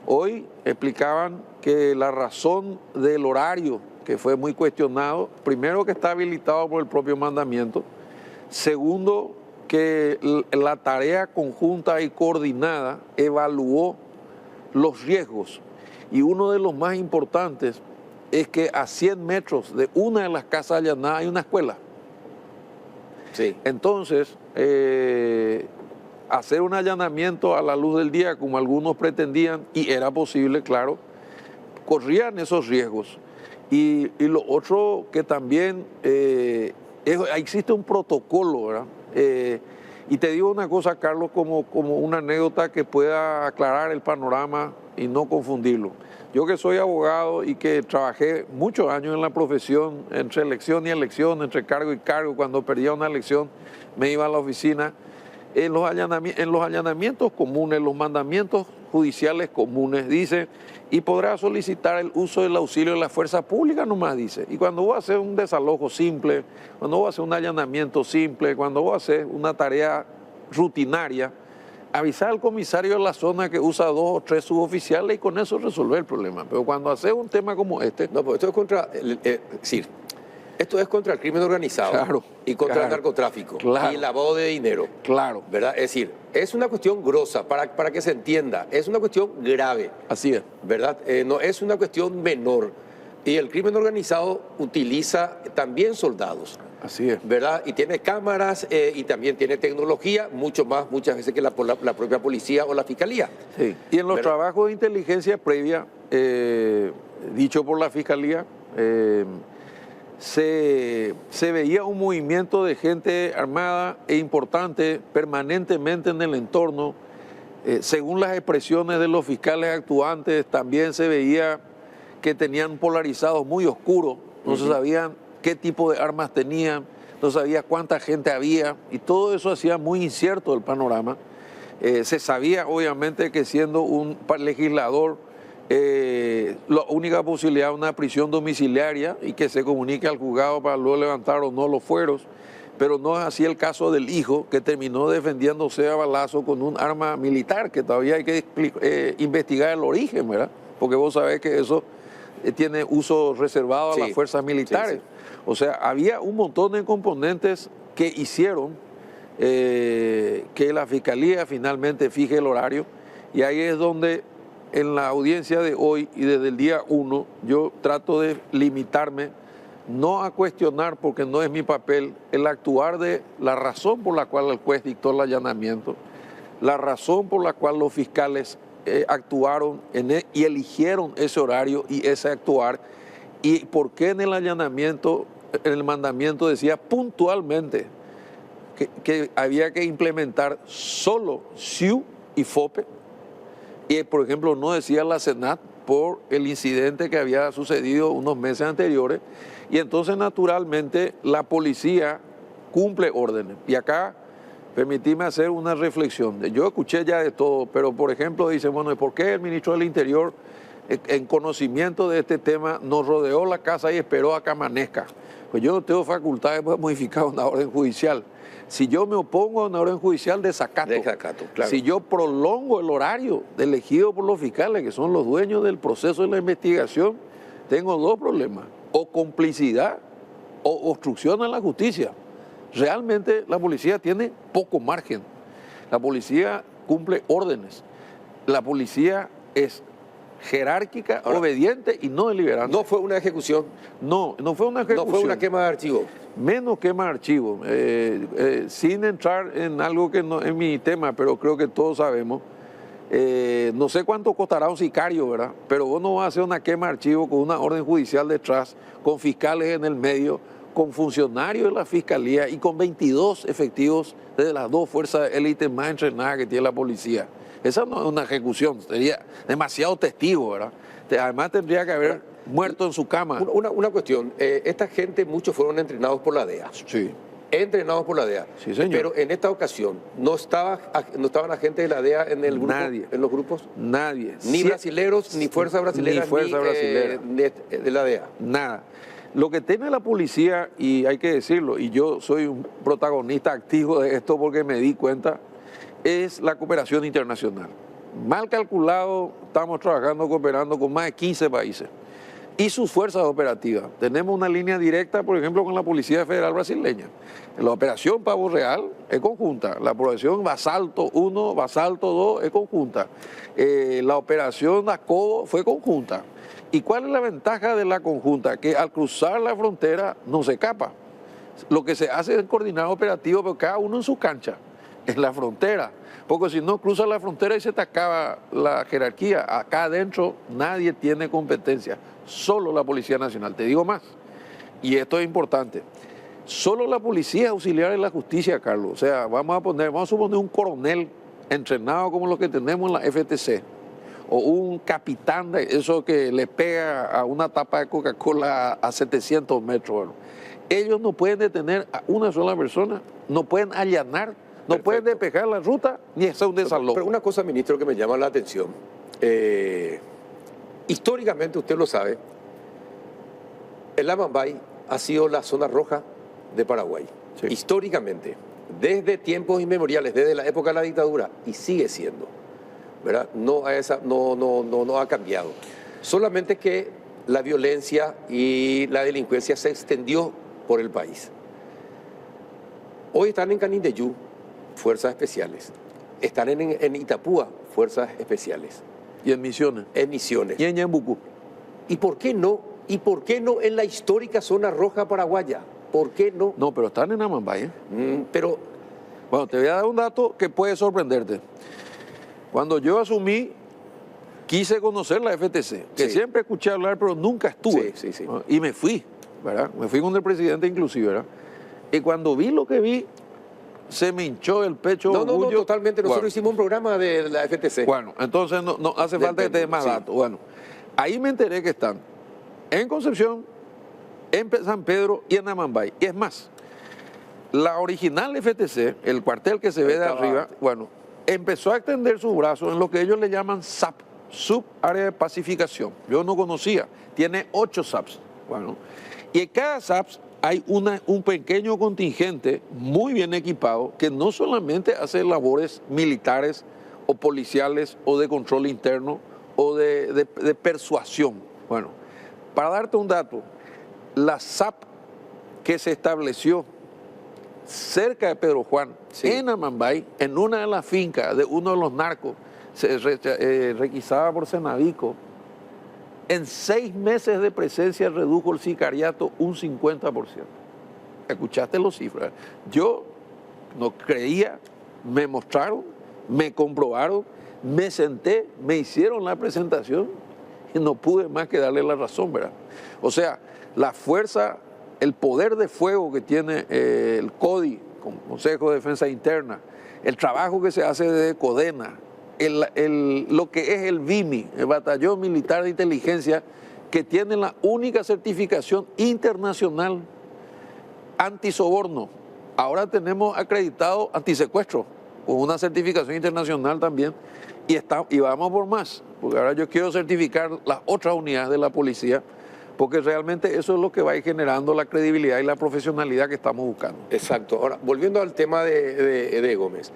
Hoy explicaban que la razón del horario, que fue muy cuestionado, primero, que está habilitado por el propio mandamiento; segundo, que la tarea conjunta y coordinada evaluó los riesgos, y uno de los más importantes es que a 100 metros de una de las casas allanadas hay una escuela. Sí. Entonces, hacer un allanamiento a la luz del día, como algunos pretendían, y era posible, claro, corrían esos riesgos. Y lo otro que también existe un protocolo, ¿verdad? Y te digo una cosa, Carlos, como una anécdota que pueda aclarar el panorama y no confundirlo. Yo, que soy abogado y que trabajé muchos años en la profesión, entre elección y elección, entre cargo y cargo, cuando perdía una elección me iba a la oficina. En los allanamientos comunes, los mandamientos judiciales comunes, dice, y podrá solicitar el uso del auxilio de la fuerza pública, nomás dice. Y cuando vos haces un desalojo simple, cuando vos haces un allanamiento simple, cuando vos haces una tarea rutinaria, avisar al comisario de la zona, que usa 2 o 3 suboficiales, y con eso resolver el problema. Pero cuando haces un tema como este... No, pues esto es contra... esto es contra el crimen organizado, claro, y contra el narcotráfico, claro, y el lavado de dinero. Claro. ¿Verdad? Es decir, es una cuestión grosa, para que se entienda, es una cuestión grave. Así es. ¿Verdad? No es una cuestión menor. Y el crimen organizado utiliza también soldados. Así es. ¿Verdad? Y tiene cámaras y también tiene tecnología, mucho más, muchas veces que la propia policía o la fiscalía. Sí. Y en los ¿verdad? trabajos de inteligencia previa, dicho por la fiscalía, se veía un movimiento de gente armada e importante permanentemente en el entorno. Según las expresiones de los fiscales actuantes, también se veía que tenían polarizados muy oscuros, no se sabían qué tipo de armas tenían, no sabía cuánta gente había, y todo eso hacía muy incierto el panorama. Se sabía obviamente que siendo un legislador, la única posibilidad es una prisión domiciliaria y que se comunique al juzgado para luego levantar o no los fueros, pero no es así el caso del hijo, que terminó defendiéndose a balazo con un arma militar, que todavía hay que investigar el origen, ¿verdad? Porque vos sabés que eso tiene uso reservado a las fuerzas militares. Sí, sí. O sea, había un montón de componentes que hicieron que la Fiscalía finalmente fije el horario, y ahí es donde en la audiencia de hoy y desde el día 1 yo trato de limitarme no a cuestionar, porque no es mi papel, el actuar de la razón por la cual el juez dictó el allanamiento, la razón por la cual los fiscales actuaron y eligieron ese horario y ese actuar, y por qué en el allanamiento, en el mandamiento decía puntualmente que había que implementar solo SIU y FOPE, y por ejemplo no decía la SENAT por el incidente que había sucedido unos meses anteriores, y entonces naturalmente la policía cumple órdenes. Y acá permitime hacer una reflexión. Yo escuché ya de todo, pero por ejemplo dice, bueno, ¿y por qué el ministro del Interior, en conocimiento de este tema, nos rodeó la casa y esperó a que amanezca? Pues yo no tengo facultades para modificar una orden judicial. Si yo me opongo a una orden judicial, desacato. Claro. Si yo prolongo el horario elegido por los fiscales, que son los dueños del proceso de la investigación, tengo dos problemas: o complicidad o obstrucción a la justicia. Realmente la policía tiene poco margen. La policía cumple órdenes. La policía es jerárquica, ahora, obediente y no deliberante. ¿No fue una ejecución? No fue una ejecución. ¿No fue una quema de archivo? Menos quema de archivo. Sin entrar en algo que no es mi tema, pero creo que todos sabemos. No sé cuánto costará un sicario, ¿verdad? Pero vos no vas a hacer una quema de archivo con una orden judicial detrás, con fiscales en el medio, con funcionarios de la fiscalía y con 22 efectivos de las dos fuerzas de élite más entrenadas que tiene la policía. Esa no es una ejecución, sería demasiado testigo, ¿verdad? Además tendría que haber muerto en su cama. Una cuestión, esta gente, muchos fueron entrenados por la DEA. Sí. Entrenados por la DEA. Sí, señor. Pero en esta ocasión, ¿no estaban agentes de la DEA en el grupo? Nadie. ¿En los grupos? Nadie. Ni brasileros, ni fuerzas brasileras, ni fuerza brasilera. De la DEA. Nada. Lo que tiene la policía, y hay que decirlo, y yo soy un protagonista activo de esto porque me di cuenta, es la cooperación internacional. Mal calculado, estamos trabajando, cooperando con más de 15 países y sus fuerzas operativas. Tenemos una línea directa, por ejemplo, con la Policía Federal Brasileña. La operación Pavo Real es conjunta, la operación Basalto 1, Basalto 2 es conjunta, la operación Acobo fue conjunta. ¿Y cuál es la ventaja de la conjunta? Que al cruzar la frontera no se escapa. Lo que se hace es coordinado operativo, pero cada uno en su cancha, en la frontera. Porque si no, cruza la frontera y se te acaba la jerarquía. Acá adentro nadie tiene competencia, solo la Policía Nacional. Te digo más, y esto es importante, solo la Policía Auxiliar de la Justicia, Carlos. O sea, vamos a suponer un coronel entrenado como los que tenemos en la FTC, o un capitán de eso que le pega a una tapa de Coca-Cola a 700 metros. Bueno, ellos no pueden detener a una sola persona, no pueden allanar, no pueden despejar la ruta, ni hacer un desalojo. Pero una cosa, ministro, que me llama la atención. Históricamente, usted lo sabe, el Amambay ha sido la zona roja de Paraguay. Sí. Históricamente, desde tiempos inmemoriales, desde la época de la dictadura, y sigue siendo, ¿verdad? No ha cambiado. Solamente que la violencia y la delincuencia se extendió por el país. Hoy están en Canindeyú fuerzas especiales. Están en Itapúa fuerzas especiales. ¿Y en Misiones? En Misiones. ¿Y en Ñembucú? ¿Y por qué no? ¿Y por qué no en la histórica zona roja paraguaya? ¿Por qué no? No, pero están en Amambay. Pero... Bueno, te voy a dar un dato que puede sorprenderte. Cuando yo asumí, quise conocer la FTC, que siempre escuché hablar, pero nunca estuve. Sí. Y me fui, ¿verdad? Me fui con el presidente inclusive, ¿verdad? Y cuando vi lo que vi, se me hinchó el pecho. No, orgullo. totalmente. Nosotros hicimos un programa de la FTC. Bueno, entonces no hace falta que te dé más datos. Bueno, ahí me enteré que están en Concepción, en San Pedro y en Amambay. Y es más, la original FTC, el cuartel que se ve de arriba, bueno, empezó a extender sus brazos en lo que ellos le llaman SAP, Subárea de Pacificación. Yo no conocía, tiene 8 SAPs. Bueno, y en cada SAP hay un pequeño contingente muy bien equipado que no solamente hace labores militares o policiales o de control interno o de persuasión. Bueno, para darte un dato, la SAP que se estableció cerca de Pedro Juan, en Amambay, en una de las fincas de uno de los narcos, requisada por Senavico, en 6 meses de presencia redujo el sicariato un 50%. ¿Escuchaste las cifras? Yo no creía, me mostraron, me comprobaron, me senté, me hicieron la presentación y no pude más que darle la razón, ¿verdad? O sea, la fuerza, el poder de fuego que tiene el CODI, Consejo de Defensa Interna, el trabajo que se hace desde CODENA, lo que es el BIMI, el Batallón Militar de Inteligencia, que tiene la única certificación internacional antisoborno. Ahora tenemos acreditado antisecuestro, con una certificación internacional también, y vamos por más, porque ahora yo quiero certificar las otras unidades de la policía, porque realmente eso es lo que va a ir generando la credibilidad y la profesionalidad que estamos buscando. Exacto. Ahora, volviendo al tema de Gómez,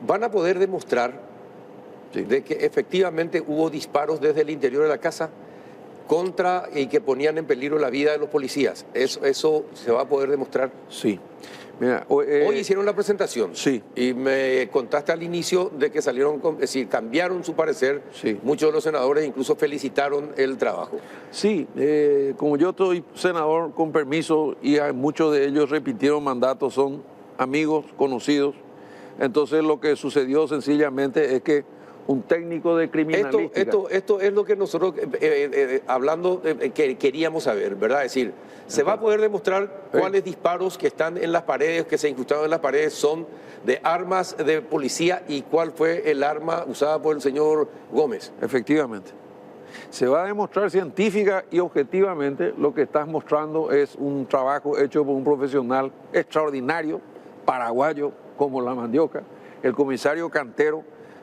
¿van a poder demostrar de que efectivamente hubo disparos desde el interior de la casa contra y que ponían en peligro la vida de los policías? ¿Eso se va a poder demostrar? Sí. Mira, hoy hicieron la presentación. Sí. Y me contaste al inicio de que salieron, es decir, cambiaron su parecer. Sí. Muchos de los senadores incluso felicitaron el trabajo. Sí, como yo soy senador con permiso y muchos de ellos repitieron mandatos, son amigos, conocidos. Entonces lo que sucedió sencillamente es que un técnico de criminalística... Esto es lo que nosotros, hablando, que queríamos saber, ¿verdad? Es decir, ¿se va a poder demostrar cuáles disparos que están en las paredes, que se incrustaron en las paredes, son de armas de policía y cuál fue el arma usada por el señor Gómez? Efectivamente. Se va a demostrar científica y objetivamente. Lo que estás mostrando es un trabajo hecho por un profesional extraordinario, paraguayo, como la mandioca, el comisario Cantero,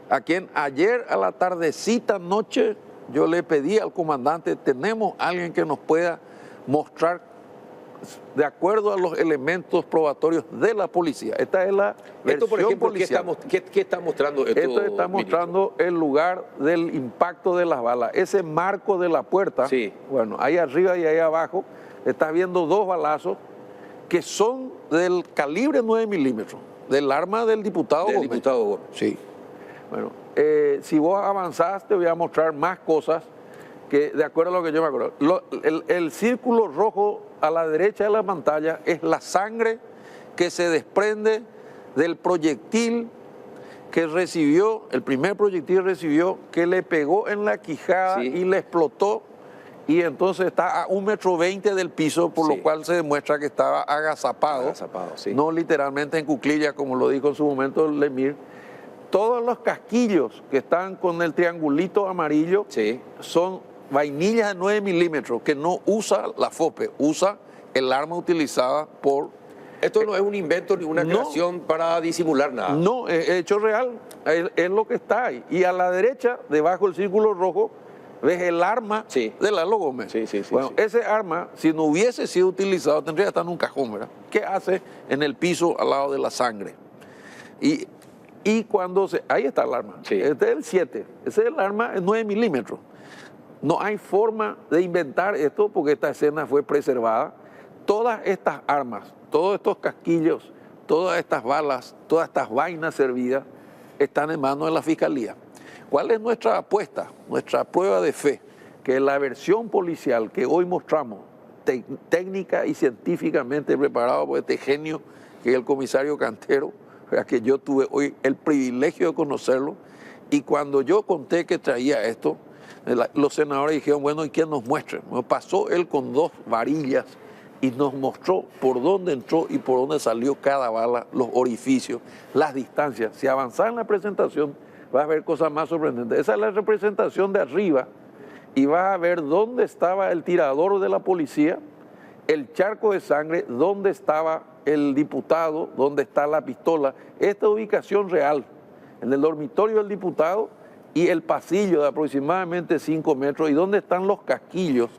a quien ayer a la tardecita noche yo le pedí al comandante, tenemos alguien que nos pueda mostrar de acuerdo a los elementos probatorios de la policía. Esta es la versión esto, por ejemplo, policial. ¿qué está mostrando esto? Esto está mostrando el lugar del impacto de las balas. Ese marco de la puerta, bueno, ahí arriba y ahí abajo, estás viendo 2 balazos que son del calibre 9 milímetros, del arma del diputado Gómez. Diputado Gómez. Sí. Bueno, si vos avanzás te voy a mostrar más cosas que de acuerdo a lo que yo me acuerdo. El círculo rojo a la derecha de la pantalla es la sangre que se desprende del proyectil que recibió, el primer proyectil recibió, que le pegó en la quijada y le explotó, y entonces está a 1,20 m del piso, por lo cual se demuestra que estaba agazapado, no literalmente en cuclillas, como lo dijo en su momento Lemir. Todos los casquillos que están con el triangulito amarillo son vainillas de 9 milímetros que no usa la FOPE, usa el arma utilizada por... Esto no es un invento ni una creación para disimular nada. No, es hecho real, es lo que está ahí. Y a la derecha, debajo del círculo rojo, ves el arma de Lalo Gómez. Bueno, ese arma, si no hubiese sido utilizado, tendría que estar en un cajón, ¿verdad? ¿Qué hace en el piso al lado de la sangre? Y cuando ahí está el arma, este es el 7, ese es el arma, es 9 milímetros. No hay forma de inventar esto porque esta escena fue preservada. Todas estas armas, todos estos casquillos, todas estas balas, todas estas vainas servidas están en manos de la Fiscalía. ¿Cuál es nuestra apuesta, nuestra prueba de fe? Que la versión policial que hoy mostramos técnica y científicamente preparado por este genio que es el comisario Cantero, que yo tuve hoy el privilegio de conocerlo. Y cuando yo conté que traía esto, los senadores dijeron, bueno, ¿y quién nos muestre? Bueno, pasó él con 2 varillas y nos mostró por dónde entró y por dónde salió cada bala, los orificios, las distancias. Si avanzás en la presentación, vas a ver cosas más sorprendentes. Esa es la representación de arriba y vas a ver dónde estaba el tirador de la policía, el charco de sangre, dónde estaba el diputado, dónde está la pistola. Esta ubicación real, en el dormitorio del diputado y el pasillo de aproximadamente 5 metros, y dónde están los casquillos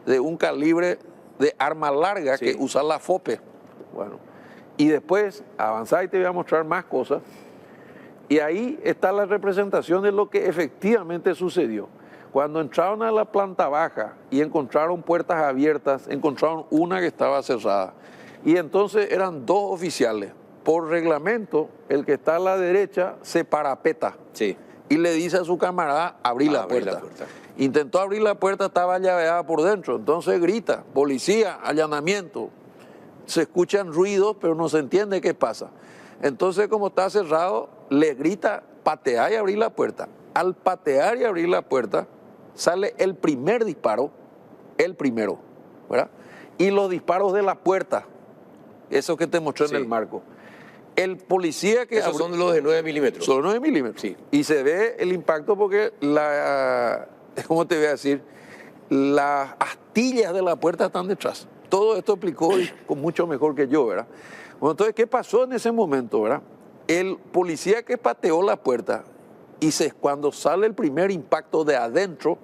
de un calibre de arma larga que usa la FOPE. Bueno, y después avanzar y te voy a mostrar más cosas. Y ahí está la representación de lo que efectivamente sucedió. Cuando entraron a la planta baja y encontraron puertas abiertas, encontraron una que estaba cerrada. Y entonces eran 2 oficiales. Por reglamento, el que está a la derecha se parapeta y le dice a su camarada, abrí la puerta. Intentó abrir la puerta, estaba llaveada por dentro. Entonces grita, policía, allanamiento. Se escuchan ruidos, pero no se entiende qué pasa. Entonces, como está cerrado, le grita, patear y abrir la puerta. Al patear y abrir la puerta, sale el primer disparo, el primero, ¿verdad? Y los disparos de la puerta, eso que te mostré en el marco. El policía que... Esos son los de 9 milímetros. Son 9 milímetros. Sí. Y se ve el impacto porque ¿cómo te voy a decir? Las astillas de la puerta están detrás. Todo esto explicó con mucho mejor que yo, ¿verdad? Bueno, entonces, ¿qué pasó en ese momento, verdad? El policía que pateó la puerta y cuando sale el primer impacto de adentro,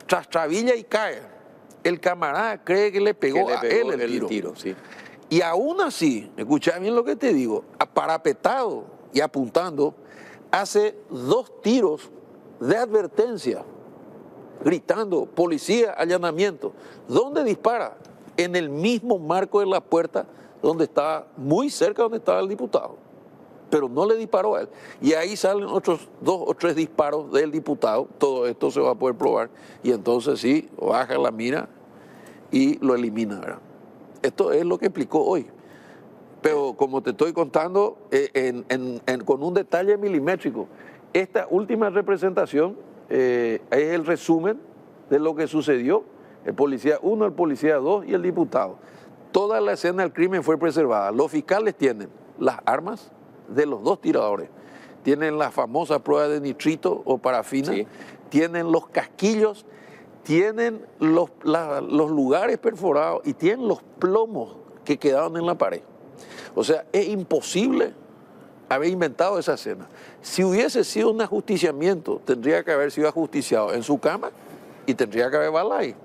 trastabilla y cae. El camarada cree que le pegó a él el tiro. Y aún así, escucha bien lo que te digo, parapetado y apuntando, hace 2 tiros de advertencia, gritando, policía, allanamiento. ¿Dónde dispara? En el mismo marco de la puerta, donde estaba, muy cerca donde estaba el diputado. Pero no le disparó a él. Y ahí salen otros 2 o 3 disparos del diputado. Todo esto se va a poder probar. Y entonces sí, baja la mira y lo elimina, ¿verdad? Esto es lo que explicó hoy. Pero como te estoy contando, con un detalle milimétrico, esta última representación es el resumen de lo que sucedió. El policía 1, el policía 2 y el diputado. Toda la escena del crimen fue preservada. Los fiscales tienen las armas de los 2 tiradores, tienen la famosa prueba de nitrito o parafina, tienen los casquillos, tienen los lugares perforados y tienen los plomos que quedaron en la pared. O sea, es imposible haber inventado esa escena. Si hubiese sido un ajusticiamiento, tendría que haber sido ajusticiado en su cama y tendría que haber bala ahí.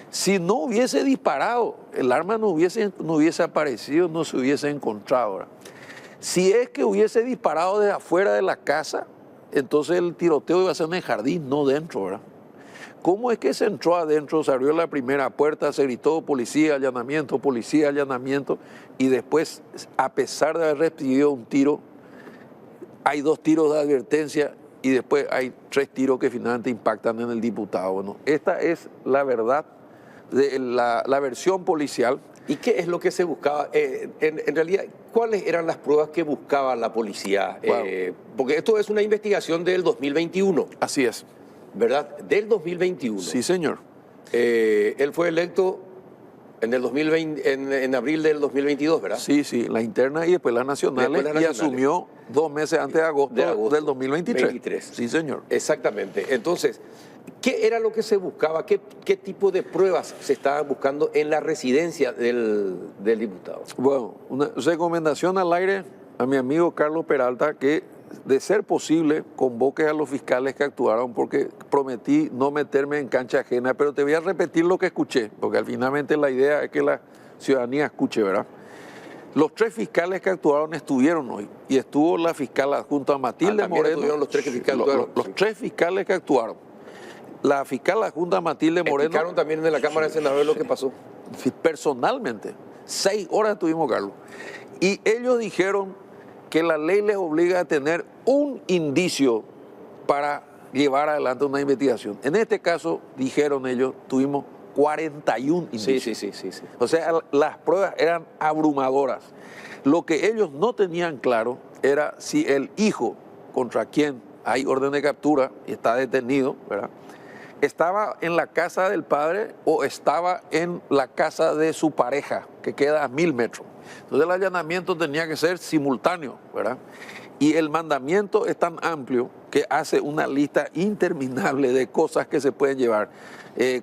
Si no hubiese disparado, el arma no hubiese aparecido, no se hubiese encontrado. ¿Verdad? Si es que hubiese disparado desde afuera de la casa, entonces el tiroteo iba a ser en el jardín, no dentro, ¿verdad? ¿Cómo es que se entró adentro, se abrió la primera puerta, se gritó policía, allanamiento, y después, a pesar de haber recibido un tiro, hay 2 tiros de advertencia y después hay 3 tiros que finalmente impactan en el diputado? Bueno, esta es la verdad de la versión policial. ¿Y qué es lo que se buscaba? En realidad, ¿cuáles eran las pruebas que buscaba la policía? Porque esto es una investigación del 2021. Así es. ¿Verdad? Del 2021. Sí, señor. Él fue electo en el 2020, en abril del 2022, ¿verdad? Sí, la interna y después las nacionales, y asumió 2 meses antes de agosto del 2023. Sí, señor. Exactamente. Entonces, ¿qué era lo que se buscaba? ¿Qué tipo de pruebas se estaban buscando en la residencia del diputado? Bueno, una recomendación al aire a mi amigo Carlos Peralta, que de ser posible convoque a los fiscales que actuaron, porque prometí no meterme en cancha ajena, pero te voy a repetir lo que escuché, porque finalmente la idea es que la ciudadanía escuche, ¿verdad? Los 3 fiscales que actuaron estuvieron hoy, y estuvo la fiscal adjunta Matilde Moreno. Los 3 fiscales que actuaron. Los 3 fiscales que actuaron. La fiscal adjunta Matilde Moreno. ¿Explicaron también en la Cámara de Senadores lo que pasó? Personalmente, 6 horas estuvimos, Carlos. Y ellos dijeron que la ley les obliga a tener un indicio para llevar adelante una investigación. En este caso, dijeron ellos, tuvimos 41 indicios. Sí. O sea, las pruebas eran abrumadoras. Lo que ellos no tenían claro era si el hijo contra quien hay orden de captura y está detenido, ¿verdad?, estaba en la casa del padre o estaba en la casa de su pareja, que queda a 1000 metros. Entonces el allanamiento tenía que ser simultáneo, ¿verdad? Y el mandamiento es tan amplio que hace una lista interminable de cosas que se pueden llevar.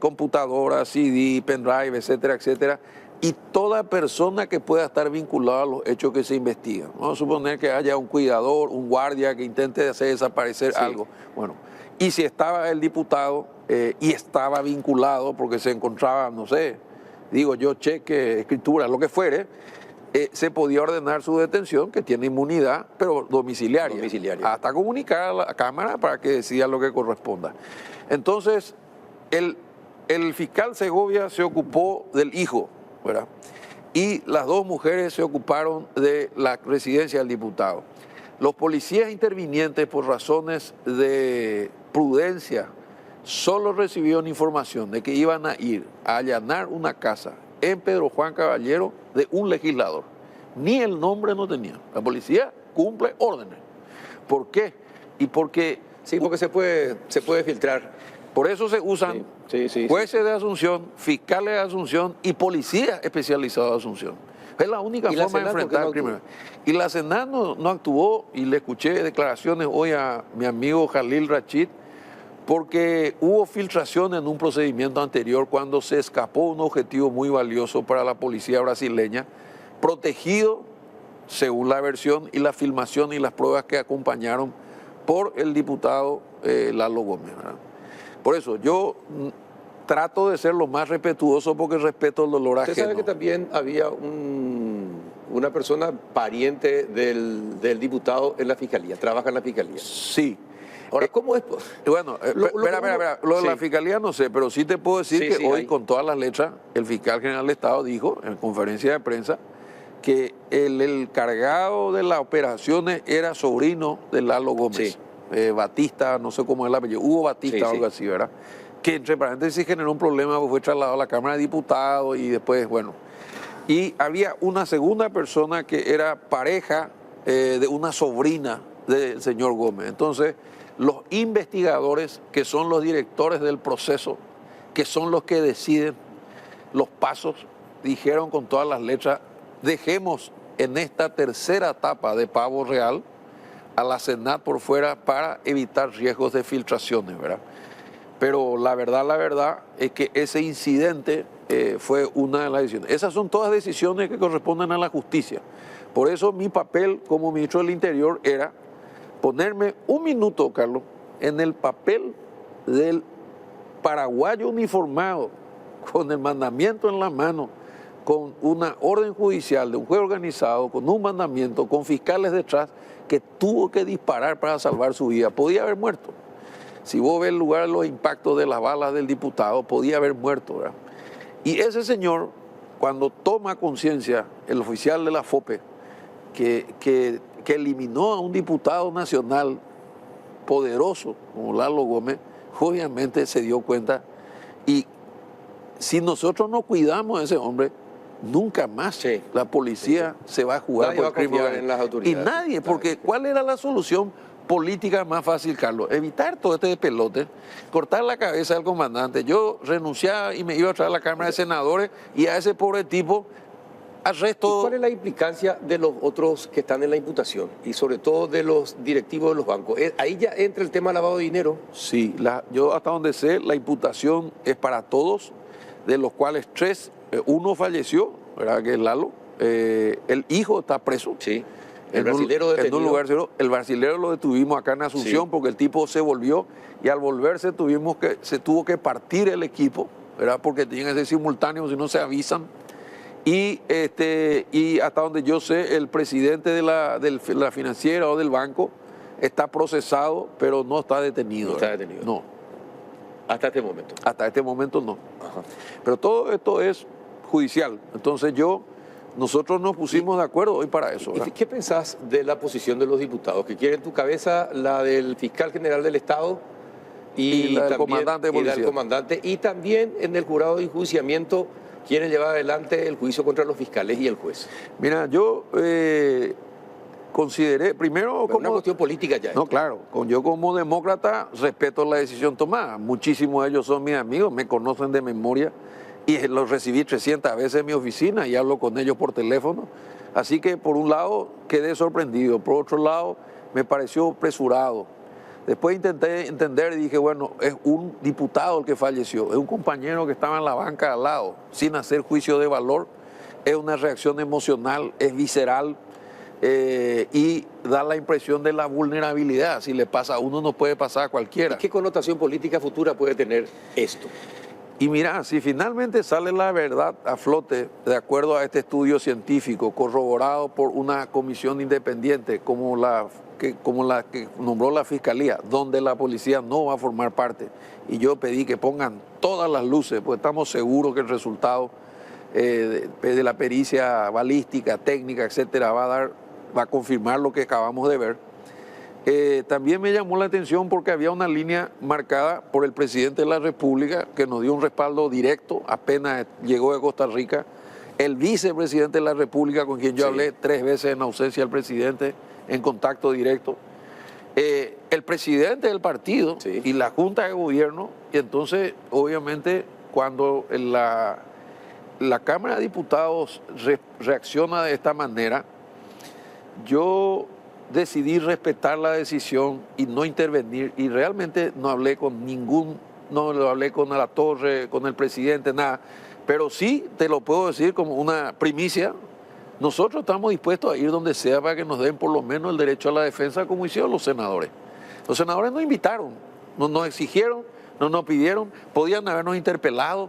Computadoras, CD, pendrive, etcétera, etcétera. Y toda persona que pueda estar vinculada a los hechos que se investigan. Vamos a suponer que haya un cuidador, un guardia que intente hacer desaparecer algo. Bueno, y si estaba el diputado y estaba vinculado porque se encontraba, no sé, digo yo, cheque, escritura, lo que fuere, se podía ordenar su detención, que tiene inmunidad, pero domiciliaria. Hasta comunicar a la Cámara para que decida lo que corresponda. Entonces, el fiscal Segovia se ocupó del hijo, ¿verdad? Y las dos mujeres se ocuparon de la residencia del diputado. Los policías intervinientes, por razones de prudencia, solo recibieron información de que iban a ir a allanar una casa en Pedro Juan Caballero de un legislador. Ni el nombre no tenía. La policía cumple órdenes. ¿Por qué? Y porque... Sí, porque se puede filtrar. Por eso se usan jueces de Asunción, fiscales de Asunción y policías especializados de Asunción. Es la única forma de enfrentar el crimen. Y la Senat no actuó, y le escuché declaraciones hoy a mi amigo Jalil Rachid, porque hubo filtración en un procedimiento anterior cuando se escapó un objetivo muy valioso para la policía brasileña, protegido, según la versión y la filmación y las pruebas que acompañaron, por el diputado Lalo Gómez, ¿verdad? Por eso yo trato de ser lo más respetuoso porque respeto el dolor ajeno. Usted sabe que también había una persona pariente del diputado en la fiscalía, trabaja en la fiscalía. Sí. Ahora, ¿cómo es? Bueno, espera. Lo de la fiscalía no sé, pero sí te puedo decir que hoy, con todas las letras, el fiscal general de Estado dijo en conferencia de prensa que el encargado de las operaciones era sobrino de Lalo Gómez. Batista, no sé cómo es el apellido, Hugo Batista o algo así, ¿verdad? Que entre paréntesis generó un problema porque fue trasladado a la Cámara de Diputados y después, bueno. Y había una segunda persona que era pareja de una sobrina del señor Gómez. Entonces, los investigadores, que son los directores del proceso, que son los que deciden los pasos, dijeron con todas las letras: dejemos en esta tercera etapa de pavo real a la Senat por fuera para evitar riesgos de filtraciones, ¿verdad? Pero la verdad es que ese incidente fue una de las decisiones. Esas son todas decisiones que corresponden a la justicia. Por eso mi papel como ministro del Interior era ponerme un minuto, Carlos, en el papel del paraguayo uniformado, con el mandamiento en la mano, con una orden judicial de un juez organizado, con un mandamiento, con fiscales detrás, que tuvo que disparar para salvar su vida. Podía haber muerto. Si vos ves el lugar de los impactos de las balas del diputado, podía haber muerto, ¿verdad? Y ese señor, cuando toma conciencia, el oficial de la FOPE, que eliminó a un diputado nacional poderoso como Lalo Gómez, obviamente se dio cuenta. Y si nosotros no cuidamos a ese hombre, nunca más la policía se va a jugar por el crimen en las autoridades. Y nadie, porque ¿cuál era la solución política más fácil, Carlos? Evitar todo este despelote, cortar la cabeza del comandante. Yo renunciaba y me iba a traer a la Cámara de Senadores y a ese pobre tipo arresto. ¿Cuál es la implicancia de los otros que están en la imputación y sobre todo de los directivos de los bancos? Ahí ya entra el tema lavado de dinero. Sí, yo hasta donde sé, la imputación es para todos, de los cuales 3, uno falleció, ¿verdad? Que es Lalo, el hijo está preso. Sí. El brasilero detenido. En un lugar seguro. El brasilero lo detuvimos acá en Asunción porque el tipo se volvió y al volverse se tuvo que partir el equipo, ¿verdad? Porque tienen que ser simultáneos, si no se avisan. Y hasta donde yo sé, el presidente de la financiera o del banco está procesado, pero no está detenido. No está detenido. No. Hasta este momento. Hasta este momento no. Ajá. Pero todo esto es judicial. Entonces nosotros nos pusimos de acuerdo hoy para eso, ¿verdad? ¿Y qué pensás de la posición de los diputados? ¿Que quieren tu cabeza, la del fiscal general del Estado y la del comandante de policía. Y la del comandante. Y también en el jurado de enjuiciamiento, ¿quieren llevar adelante el juicio contra los fiscales y el juez? Mira, yo consideré, primero... Pero una cuestión política ya. No, claro. Yo como demócrata respeto la decisión tomada. Muchísimos de ellos son mis amigos, me conocen de memoria y los recibí 300 veces en mi oficina y hablo con ellos por teléfono. Así que por un lado quedé sorprendido, por otro lado me pareció apresurado. Después intenté entender y dije, bueno, es un diputado el que falleció, es un compañero que estaba en la banca al lado, sin hacer juicio de valor, es una reacción emocional, es visceral y da la impresión de la vulnerabilidad. Si le pasa a uno, no puede pasar a cualquiera. ¿Y qué connotación política futura puede tener esto? Y mira, si finalmente sale la verdad a flote, de acuerdo a este estudio científico, corroborado por una comisión independiente como la que nombró la Fiscalía, donde la policía no va a formar parte, y yo pedí que pongan todas las luces, pues estamos seguros que el resultado de la pericia balística, técnica, etcétera, va a confirmar lo que acabamos de ver. También me llamó la atención porque había una línea marcada por el presidente de la República que nos dio un respaldo directo apenas llegó de Costa Rica, el vicepresidente de la República con quien yo hablé 3 veces en ausencia del presidente, en contacto directo, el presidente del partido y la Junta de Gobierno. Y entonces, obviamente, cuando la Cámara de Diputados reacciona de esta manera, yo decidí respetar la decisión y no intervenir, y realmente no hablé con no lo hablé con Alatorre, con el presidente, nada, pero sí te lo puedo decir como una primicia. Nosotros estamos dispuestos a ir donde sea para que nos den por lo menos el derecho a la defensa, como hicieron los senadores. Los senadores nos invitaron, nos exigieron, nos pidieron, podían habernos interpelado.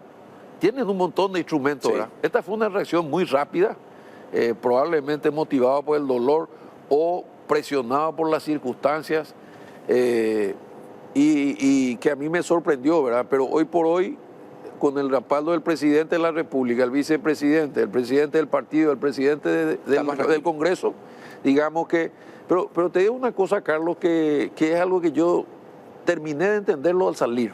Tienen un montón de instrumentos, ¿verdad? Esta fue una reacción muy rápida, probablemente motivada por el dolor o presionada por las circunstancias, y que a mí me sorprendió, ¿verdad? Pero hoy por hoy, con el respaldo del presidente de la República, el vicepresidente, el presidente del partido, el presidente del Congreso, digamos que... Pero te digo una cosa, Carlos, que es algo que yo terminé de entenderlo al salir.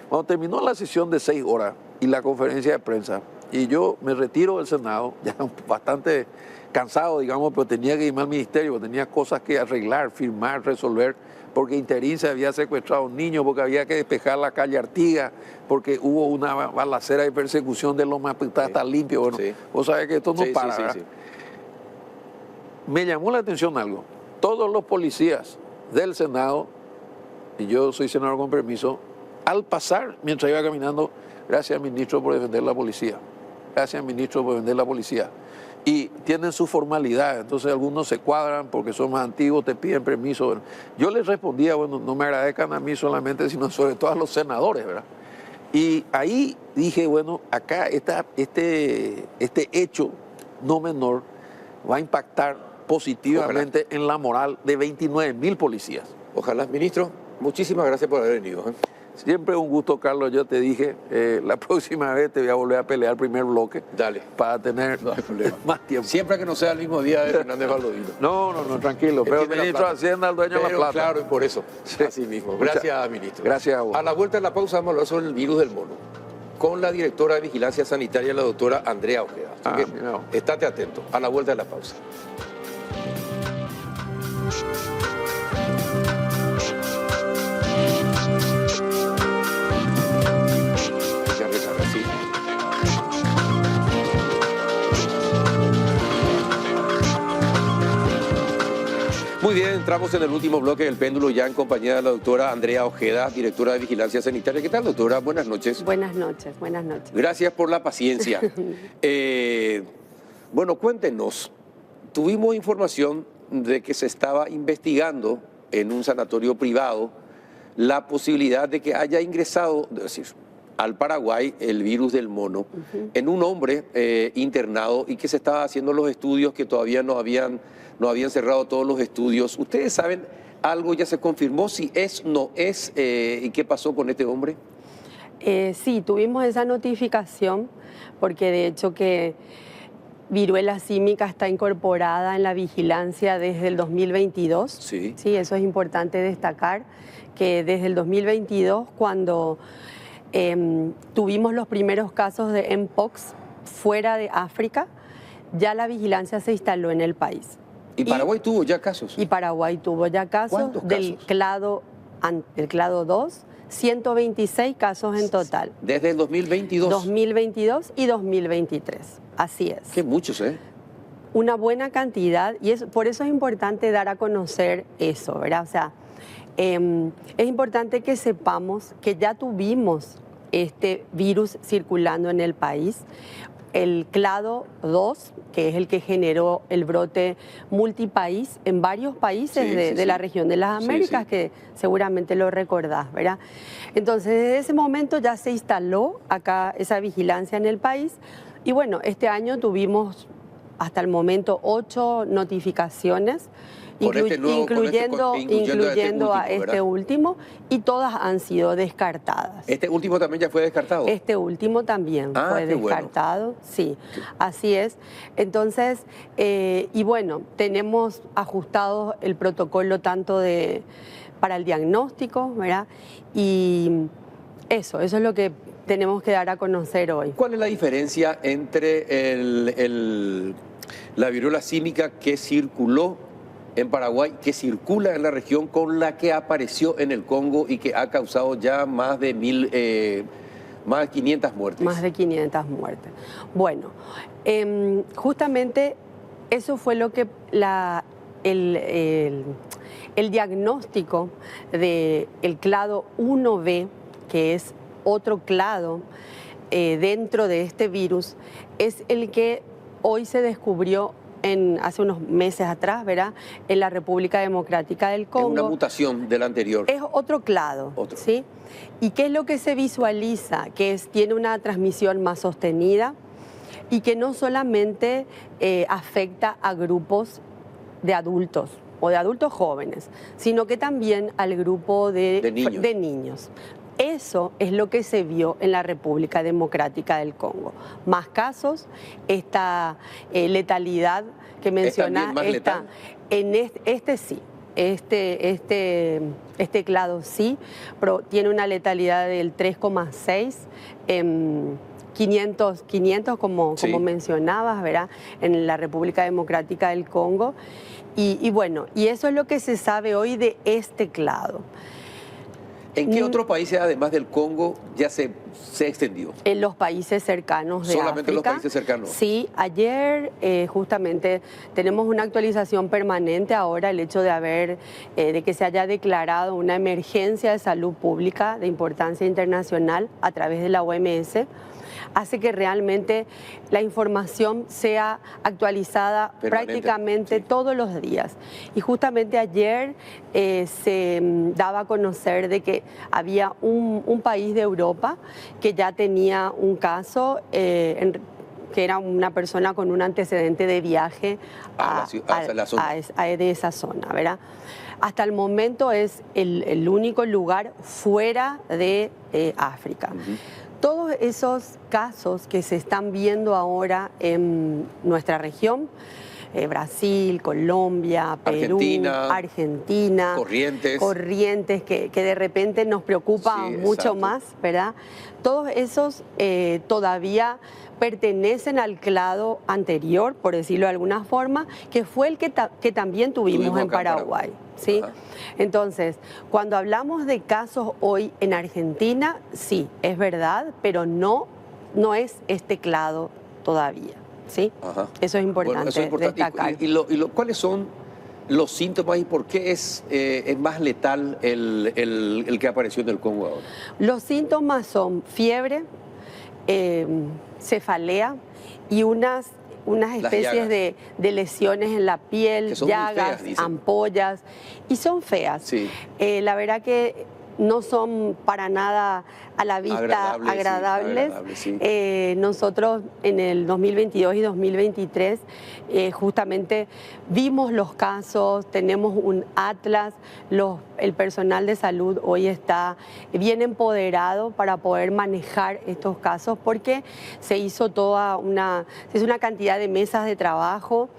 Cuando terminó la sesión de 6 horas y la conferencia de prensa, y yo me retiro del Senado, ya bastante cansado, digamos, pero tenía que irme al ministerio, tenía cosas que arreglar, firmar, resolver, porque Interín se había secuestrado a un niño, porque había que despejar la calle Artigas, porque hubo una balacera de persecución de los Mapitá, está limpio. Bueno, vos sabés que esto no para, ¿verdad? Me llamó la atención algo. Todos los policías del Senado, y yo soy senador con permiso, al pasar, mientras iba caminando, gracias ministro por defender la policía, gracias ministro por defender la policía. Y tienen su formalidad, entonces algunos se cuadran porque son más antiguos, te piden permiso. Bueno, yo les respondía, bueno, no me agradezcan a mí solamente, sino sobre todo a los senadores, ¿verdad? Y ahí dije, bueno, acá este hecho no menor va a impactar positivamente en la moral de 29.000 policías. Ojalá, ministro, muchísimas gracias por haber venido. Siempre un gusto, Carlos. Yo te dije, la próxima vez te voy a volver a pelear el primer bloque. Dale. Para tener más tiempo. Siempre que no sea el mismo día de Fernández Baldovino. No, tranquilo. Pero el ministro de Hacienda, el dueño de la plata. Claro, y por eso. Sí. Así mismo. Gracias, ministro. Gracias a vos. A la vuelta de la pausa vamos a hablar sobre el virus del mono con la directora de Vigilancia Sanitaria, la doctora Andrea Ojeda. Estate atento. A la vuelta de la pausa. Muy bien, entramos en el último bloque del péndulo ya en compañía de la doctora Andrea Ojeda, directora de Vigilancia Sanitaria. ¿Qué tal, doctora? Buenas noches. Buenas noches, buenas noches. Gracias por la paciencia. Bueno, cuéntenos. Tuvimos información de que se estaba investigando en un sanatorio privado la posibilidad de que haya ingresado, es decir, al Paraguay el virus del mono en un hombre internado y que se estaba haciendo los estudios que todavía no habían cerrado todos los estudios. ¿Ustedes saben algo? ¿Ya se confirmó si es, no es? ¿Y qué pasó con este hombre? Sí, tuvimos esa notificación porque de hecho que viruela símica está incorporada en la vigilancia desde el 2022. Sí. Sí, eso es importante destacar, que desde el 2022, cuando tuvimos los primeros casos de Mpox fuera de África, ya la vigilancia se instaló en el país. ¿Y Paraguay tuvo ya casos? Y Paraguay tuvo ya casos. ¿Cuántos del casos? clado 2, 126 casos en total. Desde el 2022. 2022 y 2023, así es. Qué muchos, ¿eh? Una buena cantidad, y por eso es importante dar a conocer eso, ¿verdad? O sea, es importante que sepamos que ya tuvimos este virus circulando en el país. El clado 2, que es el que generó el brote multipaís en varios países de la región de las Américas, que seguramente lo recordás, ¿verdad? Entonces, desde ese momento ya se instaló acá esa vigilancia en el país. Y bueno, este año tuvimos hasta el momento 8 notificaciones, incluyendo a este último, y todas han sido descartadas. ¿Este último también ya fue descartado? Este último también fue descartado, bueno. Sí, así es. Entonces, y bueno, tenemos ajustado el protocolo tanto para el diagnóstico, ¿verdad? Y eso es lo que tenemos que dar a conocer hoy. ¿Cuál es la diferencia entre la viruela símica que circuló en Paraguay, que circula en la región, con la que apareció en el Congo y que ha causado ya más de 500 muertes? Más de 500 muertes. Bueno, justamente eso fue lo que el diagnóstico del clado 1B, que es otro clado dentro de este virus, es el que hoy se descubrió hace unos meses atrás, ¿verdad?, en la República Democrática del Congo. Es una mutación del anterior. Es otro clado, ¿sí? ¿Y qué es lo que se visualiza? Que tiene una transmisión más sostenida y que no solamente afecta a grupos de adultos o de adultos jóvenes, sino que también al grupo de niños. Eso es lo que se vio en la República Democrática del Congo. Más casos, esta letalidad que mencionás, en este sí. Este clado sí, pero tiene una letalidad del 3,6, 500 como mencionabas, ¿verdad?, en la República Democrática del Congo. Y bueno, y eso es lo que se sabe hoy de este clado. ¿En qué otros países, además del Congo, ya se extendió? En los países cercanos de ¿Solamente África. En los países cercanos? Sí, ayer justamente tenemos una actualización permanente ahora, el hecho de que se haya declarado una emergencia de salud pública de importancia internacional a través de la OMS, hace que realmente la información sea actualizada prácticamente todos los días. Y justamente ayer se daba a conocer de que había un país de Europa que ya tenía un caso, que era una persona con un antecedente de viaje de esa zona, ¿verdad? Hasta el momento es el único lugar fuera de África. Todos esos casos que se están viendo ahora en nuestra región, Brasil, Colombia, Perú, Argentina, Corrientes, que de repente nos preocupa mucho más, ¿verdad? Todos esos todavía pertenecen al clado anterior, por decirlo de alguna forma, que fue el que también tuvimos en Paraguay. ¿Sí? Entonces, cuando hablamos de casos hoy en Argentina, sí, es verdad, pero no es este clado todavía. ¿Sí? Eso es importante, destacar. ¿Cuáles son los síntomas y por qué es más letal el que apareció en el Congo ahora? Los síntomas son fiebre, cefalea y unas especies de lesiones en la piel, llagas, ampollas, y son feas. Sí. La verdad que no son para nada a la vista agradables. Sí. Nosotros en el 2022 y 2023 justamente vimos los casos, tenemos un atlas, el personal de salud hoy está bien empoderado para poder manejar estos casos porque se hizo una cantidad de mesas de trabajo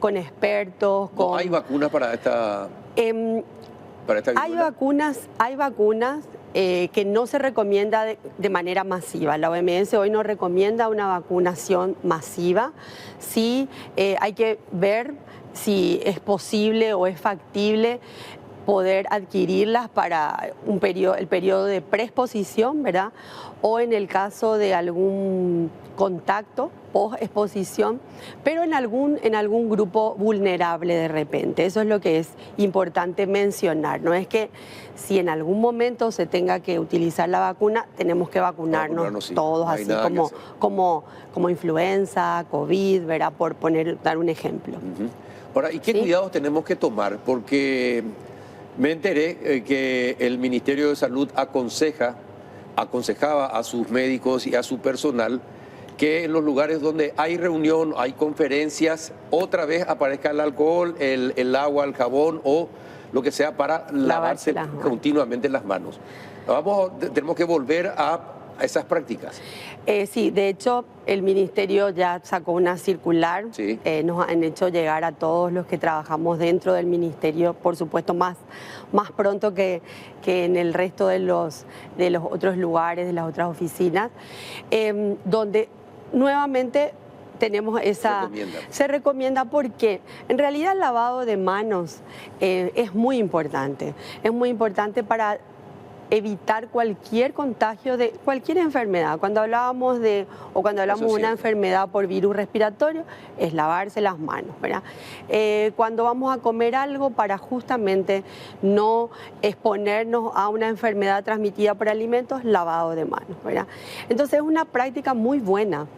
con expertos. ¿No hay vacunas para esta viruela? Hay vacunas que no se recomienda de manera masiva. La OMS hoy no recomienda una vacunación masiva. Sí, hay que ver si es posible o es factible poder adquirirlas para el periodo de preexposición, ¿verdad? O en el caso de algún contacto post-exposición, pero en algún grupo vulnerable de repente. Eso es lo que es importante mencionar. No es que si en algún momento se tenga que utilizar la vacuna, tenemos que vacunarnos todos, así como influenza, COVID, ¿verdad? Por dar un ejemplo. Ahora, ¿y qué cuidados tenemos que tomar? Porque me enteré que el Ministerio de Salud aconsejaba a sus médicos y a su personal que en los lugares donde hay reunión, hay conferencias, otra vez aparezca el alcohol, el agua, el jabón o lo que sea para lavarse continuamente las manos. Tenemos que volver a esas prácticas. Sí, de hecho, el Ministerio ya sacó una circular. Sí. Nos han hecho llegar a todos los que trabajamos dentro del Ministerio, por supuesto, más pronto que en el resto de los otros lugares, de las otras oficinas, donde nuevamente tenemos se recomienda porque en realidad el lavado de manos es muy importante para evitar cualquier contagio de cualquier enfermedad. Cuando hablamos de una enfermedad por virus respiratorio, es lavarse las manos, ¿verdad? Cuando vamos a comer algo, para justamente no exponernos a una enfermedad transmitida por alimentos, lavado de manos, ¿verdad? Entonces es una práctica muy buena.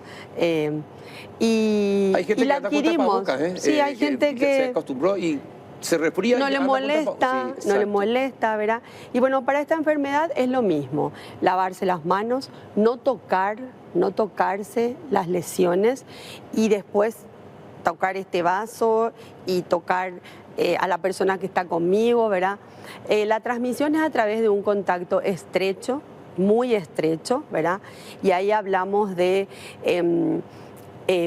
Y hay gente la que adquirimos. Sí, hay gente que se acostumbró y se resfría. No le molesta, ¿verdad? Y bueno, para esta enfermedad es lo mismo. Lavarse las manos, no tocarse las lesiones y después tocar este vaso y tocar a la persona que está conmigo, ¿verdad? La transmisión es a través de un contacto estrecho, muy estrecho, ¿verdad? Y ahí hablamos de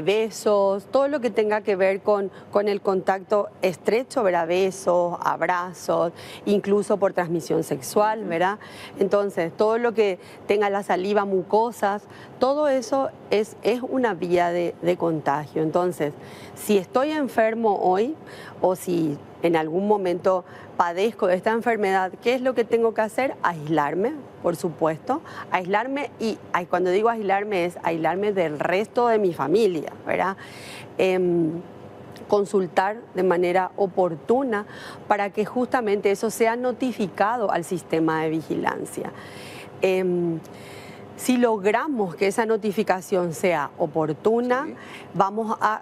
besos, todo lo que tenga que ver con el contacto estrecho, ¿verdad? Besos, abrazos, incluso por transmisión sexual, ¿verdad? Entonces, todo lo que tenga la saliva, mucosas, todo eso es una vía de contagio. Entonces, si estoy enfermo hoy o si en algún momento padezco de esta enfermedad, ¿qué es lo que tengo que hacer? Aislarme, por supuesto. Aislarme, y cuando digo aislarme es aislarme del resto de mi familia, ¿verdad? Consultar de manera oportuna para que justamente eso sea notificado al sistema de vigilancia. Si logramos que esa notificación sea oportuna, vamos a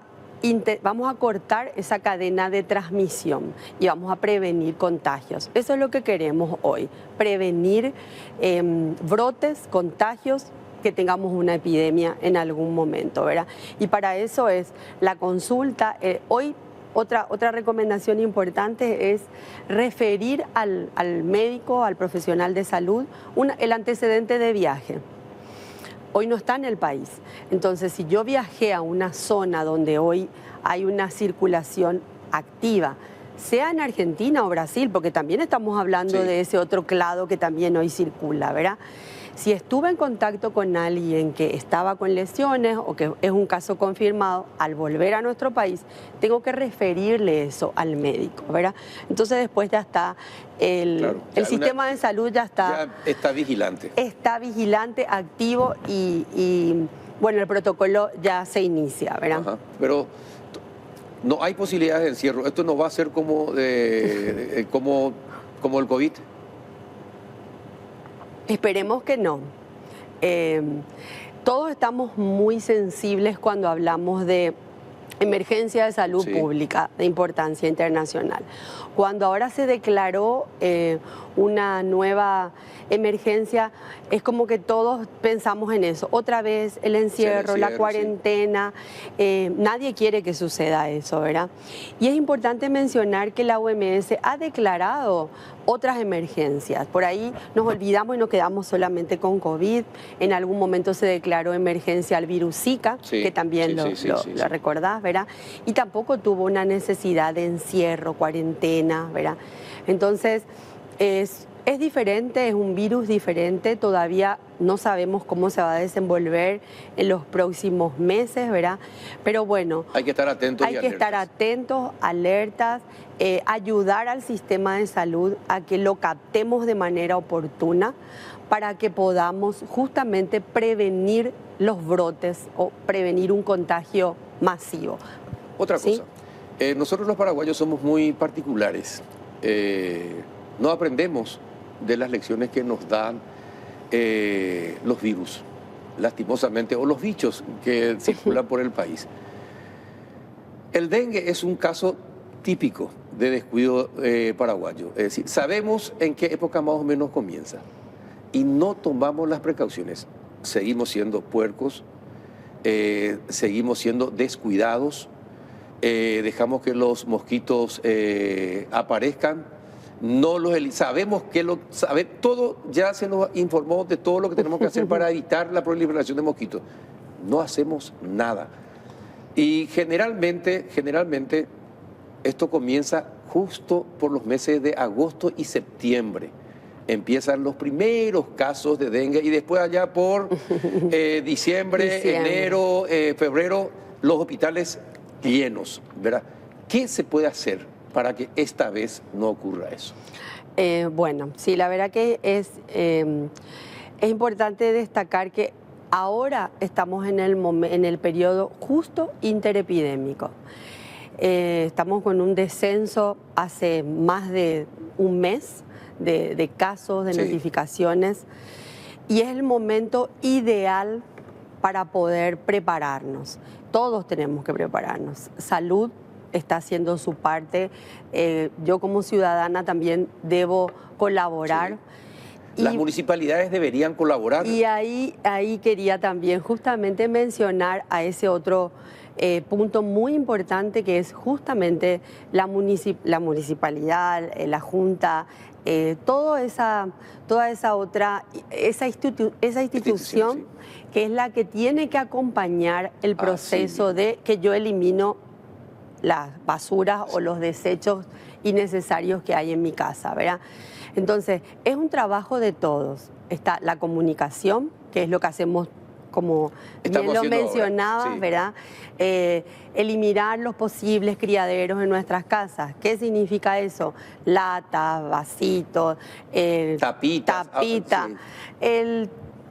cortar esa cadena de transmisión y vamos a prevenir contagios. Eso es lo que queremos hoy, prevenir brotes, contagios, que tengamos una epidemia en algún momento, ¿verdad? Y para eso es la consulta. Hoy otra recomendación importante es referir al médico, al profesional de salud, el antecedente de viaje. Hoy no está en el país. Entonces, si yo viajé a una zona donde hoy hay una circulación activa, sea en Argentina o Brasil, porque también estamos hablando de ese otro clado que también hoy circula, ¿verdad? Si estuve en contacto con alguien que estaba con lesiones o que es un caso confirmado, al volver a nuestro país, tengo que referirle eso al médico, ¿verdad? Entonces después ya está el sistema de salud ya está vigilante. Está vigilante, activo y bueno, el protocolo ya se inicia, ¿verdad? Ajá, pero no hay posibilidades de encierro. Esto no va a ser como el COVID. Esperemos que no. Todos estamos muy sensibles cuando hablamos de emergencia de salud pública de importancia internacional. Cuando ahora se declaró una nueva emergencia, es como que todos pensamos en eso. Otra vez el encierro, la cuarentena, nadie quiere que suceda eso, ¿verdad? Y es importante mencionar que la OMS ha declarado otras emergencias. Por ahí nos olvidamos y nos quedamos solamente con COVID. En algún momento se declaró emergencia al virus Zika, que también lo recordás, ¿verdad? Y tampoco tuvo una necesidad de encierro, cuarentena, ¿verdad? Entonces, es diferente, es un virus diferente, todavía no sabemos cómo se va a desenvolver en los próximos meses, ¿verdad? Pero bueno, hay que estar atentos. Hay que estar atentos, alertas, ayudar al sistema de salud a que lo captemos de manera oportuna para que podamos justamente prevenir los brotes o prevenir un contagio masivo. Otra cosa, nosotros los paraguayos somos muy particulares, no aprendemos de las lecciones que nos dan los virus, lastimosamente, o los bichos que circulan por el país. El dengue es un caso típico de descuido paraguayo, es decir, sabemos en qué época más o menos comienza y no tomamos las precauciones. Seguimos siendo puercos, seguimos siendo descuidados, dejamos que los mosquitos aparezcan. No los sabemos que todo ya se nos informó de todo lo que tenemos que hacer para evitar la proliferación de mosquitos. No hacemos nada. Y generalmente esto comienza justo por los meses de agosto y septiembre. Empiezan los primeros casos de dengue y después allá por diciembre, enero, febrero, los hospitales llenos, ¿verdad? ¿Qué se puede hacer para que esta vez no ocurra eso? Bueno, sí, la verdad que es importante destacar que ahora estamos en el periodo justo interepidémico. Estamos con un descenso hace más de un mes de casos, de notificaciones, y es el momento ideal para poder prepararnos. Todos tenemos que prepararnos. Salud está haciendo su parte. Yo como ciudadana también debo colaborar. Las municipalidades deberían colaborar. Y ahí quería también justamente mencionar a ese otro punto muy importante, que es justamente la municipalidad, la junta, toda esa institución que es la que tiene que acompañar el proceso de que yo elimino las basuras o los desechos innecesarios que hay en mi casa, ¿verdad? Entonces, es un trabajo de todos. Está la comunicación, que es lo que hacemos, como bien lo mencionabas, ¿verdad? Eliminar los posibles criaderos en nuestras casas. ¿Qué significa eso? Latas, vasitos, tapita,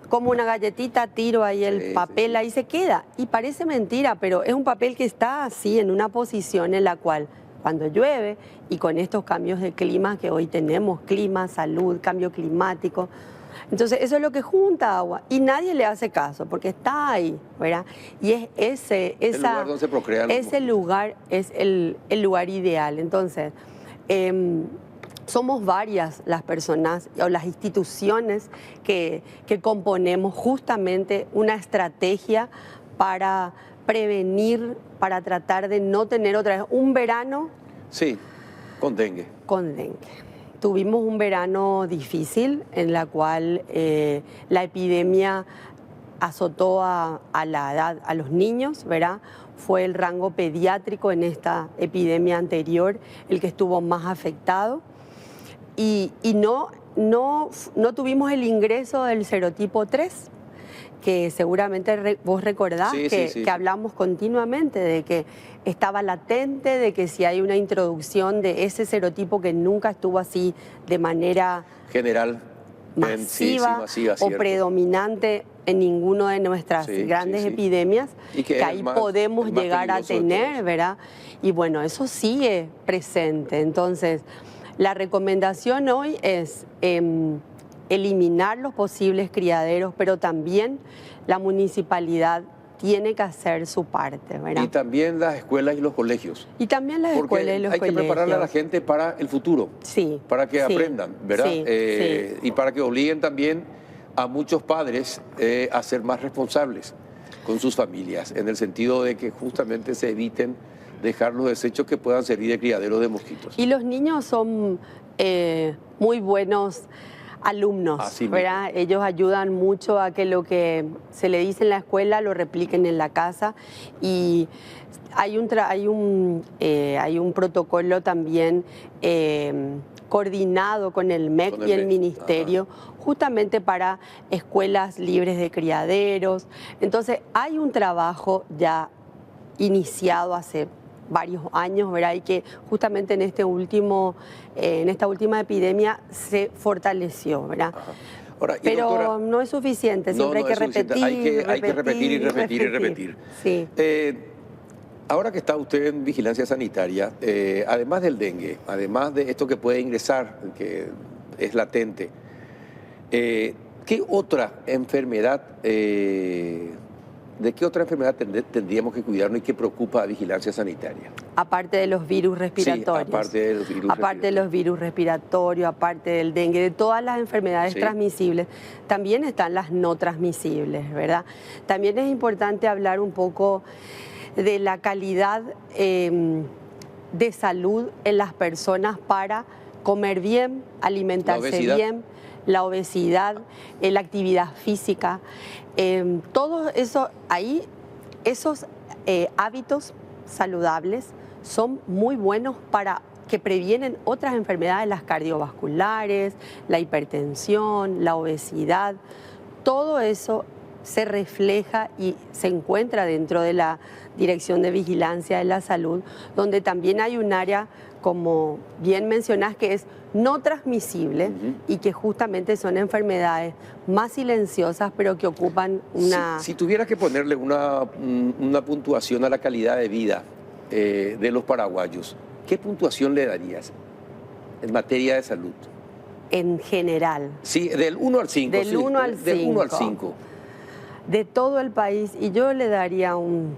como una galletita, tiro ahí el papel, ahí se queda. Y parece mentira, pero es un papel que está así, en una posición en la cual, cuando llueve, y con estos cambios de clima que hoy tenemos, clima, salud, cambio climático, entonces eso es lo que junta agua y nadie le hace caso porque está ahí, ¿verdad? Y es el lugar donde se procrean. Ese lugar es el lugar ideal. Entonces, somos varias las personas o las instituciones que componemos justamente una estrategia para prevenir, para tratar de no tener otra vez un verano. Sí, con dengue. Con dengue. Tuvimos un verano difícil en la cual la epidemia azotó a los niños, ¿verdad? Fue el rango pediátrico en esta epidemia anterior el que estuvo más afectado. Y no tuvimos el ingreso del serotipo 3, que seguramente vos recordás que hablamos continuamente de que estaba latente, de que si hay una introducción de ese serotipo que nunca estuvo así de manera general, masiva o predominante en ninguna de nuestras grandes epidemias, y que ahí podemos llegar a tener, ¿verdad? Y bueno, eso sigue presente. Entonces, la recomendación hoy es eliminar los posibles criaderos, pero también la municipalidad tiene que hacer su parte, ¿verdad? Y también las escuelas y los colegios. Y también las Porque escuelas y los hay colegios. que prepararle a la gente para el futuro, Sí, para que sí, aprendan, ¿verdad? sí, sí. Y para que obliguen también a muchos padres a ser más responsables con sus familias, en el sentido de que justamente se eviten dejar los desechos que puedan servir de criadero de mosquitos. Y los niños son muy buenos alumnos, Así mismo. ¿verdad? Ellos ayudan mucho a que lo que se le dice en la escuela lo repliquen en la casa, y hay un protocolo también coordinado con el MEC Con el y el MEC, ministerio, justamente para escuelas libres de criaderos. Entonces hay un trabajo ya iniciado hace varios años, ¿verdad? Y que justamente en esta última epidemia se fortaleció, ¿verdad? Ajá. Ahora, y Pero doctora, no es suficiente, no, siempre no hay es que suficiente. repetir, Hay que repetir y repetir y repetir. Sí. Ahora que está usted en vigilancia sanitaria, además del dengue, además de esto que puede ingresar, que es latente, ¿qué otra enfermedad, de qué otra enfermedad tendríamos que cuidarnos y que preocupa a vigilancia sanitaria? Aparte de los virus respiratorios. Sí, aparte de los virus Aparte de los virus respiratorios, aparte del dengue, de todas las enfermedades Sí. transmisibles, también están las no transmisibles, ¿verdad? También es importante hablar un poco de la calidad de salud en las personas para comer bien, alimentarse bien, la obesidad, la actividad física, todo eso ahí, esos hábitos saludables son muy buenos para que previenen otras enfermedades, las cardiovasculares, la hipertensión, la obesidad. Todo eso se refleja y se encuentra dentro de la Dirección de Vigilancia de la Salud, donde también hay un área, como bien mencionás, que es no transmisible y que justamente son enfermedades más silenciosas, pero que ocupan una... Si tuviera que ponerle una puntuación a la calidad de vida de los paraguayos, ¿qué puntuación le darías en materia de salud? En general. Sí, del 1 al 5. Del 1 al 5. Del 1 al 5. De todo el país, y yo le daría un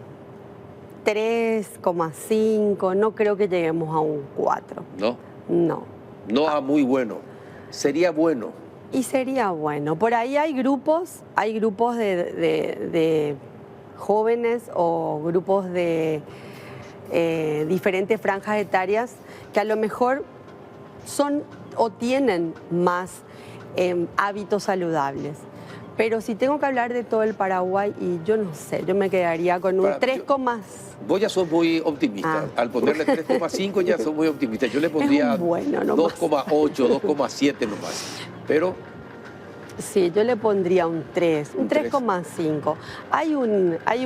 3,5, no creo que lleguemos a un 4. ¿No? No. No a muy bueno. Sería bueno. Y sería bueno. Por ahí hay grupos de jóvenes o grupos de diferentes franjas etarias que a lo mejor son o tienen más hábitos saludables. Pero si tengo que hablar de todo el Paraguay, y yo no sé, yo me quedaría con un 3, vos ya sos muy optimista. Al ponerle 3,5 ya sos muy optimista. Yo le pondría 2,8, 2,7 nomás. Pero... Sí, yo le pondría un 3, un 3,5. Hay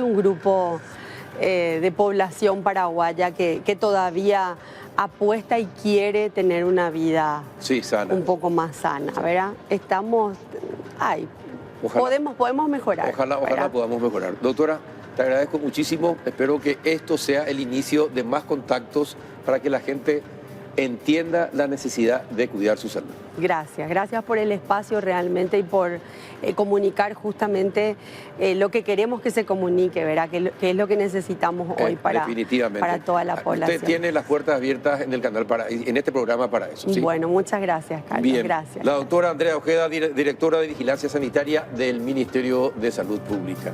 un grupo de población paraguaya que todavía apuesta y quiere tener una vida sana, un poco más sana, ¿verdad? Estamos... Podemos mejorar. Ojalá podamos mejorar. Doctora, te agradezco muchísimo. Espero que esto sea el inicio de más contactos para que la gente entienda la necesidad de cuidar su salud. Gracias por el espacio realmente y por comunicar justamente lo que queremos que se comunique, ¿verdad? Que es lo que necesitamos hoy para toda la población. Usted tiene las puertas abiertas en el canal, en este programa para eso. ¿Sí? Bueno, muchas gracias, Carlos. Bien. Gracias. La doctora Andrea Ojeda, directora de Vigilancia Sanitaria del Ministerio de Salud Pública.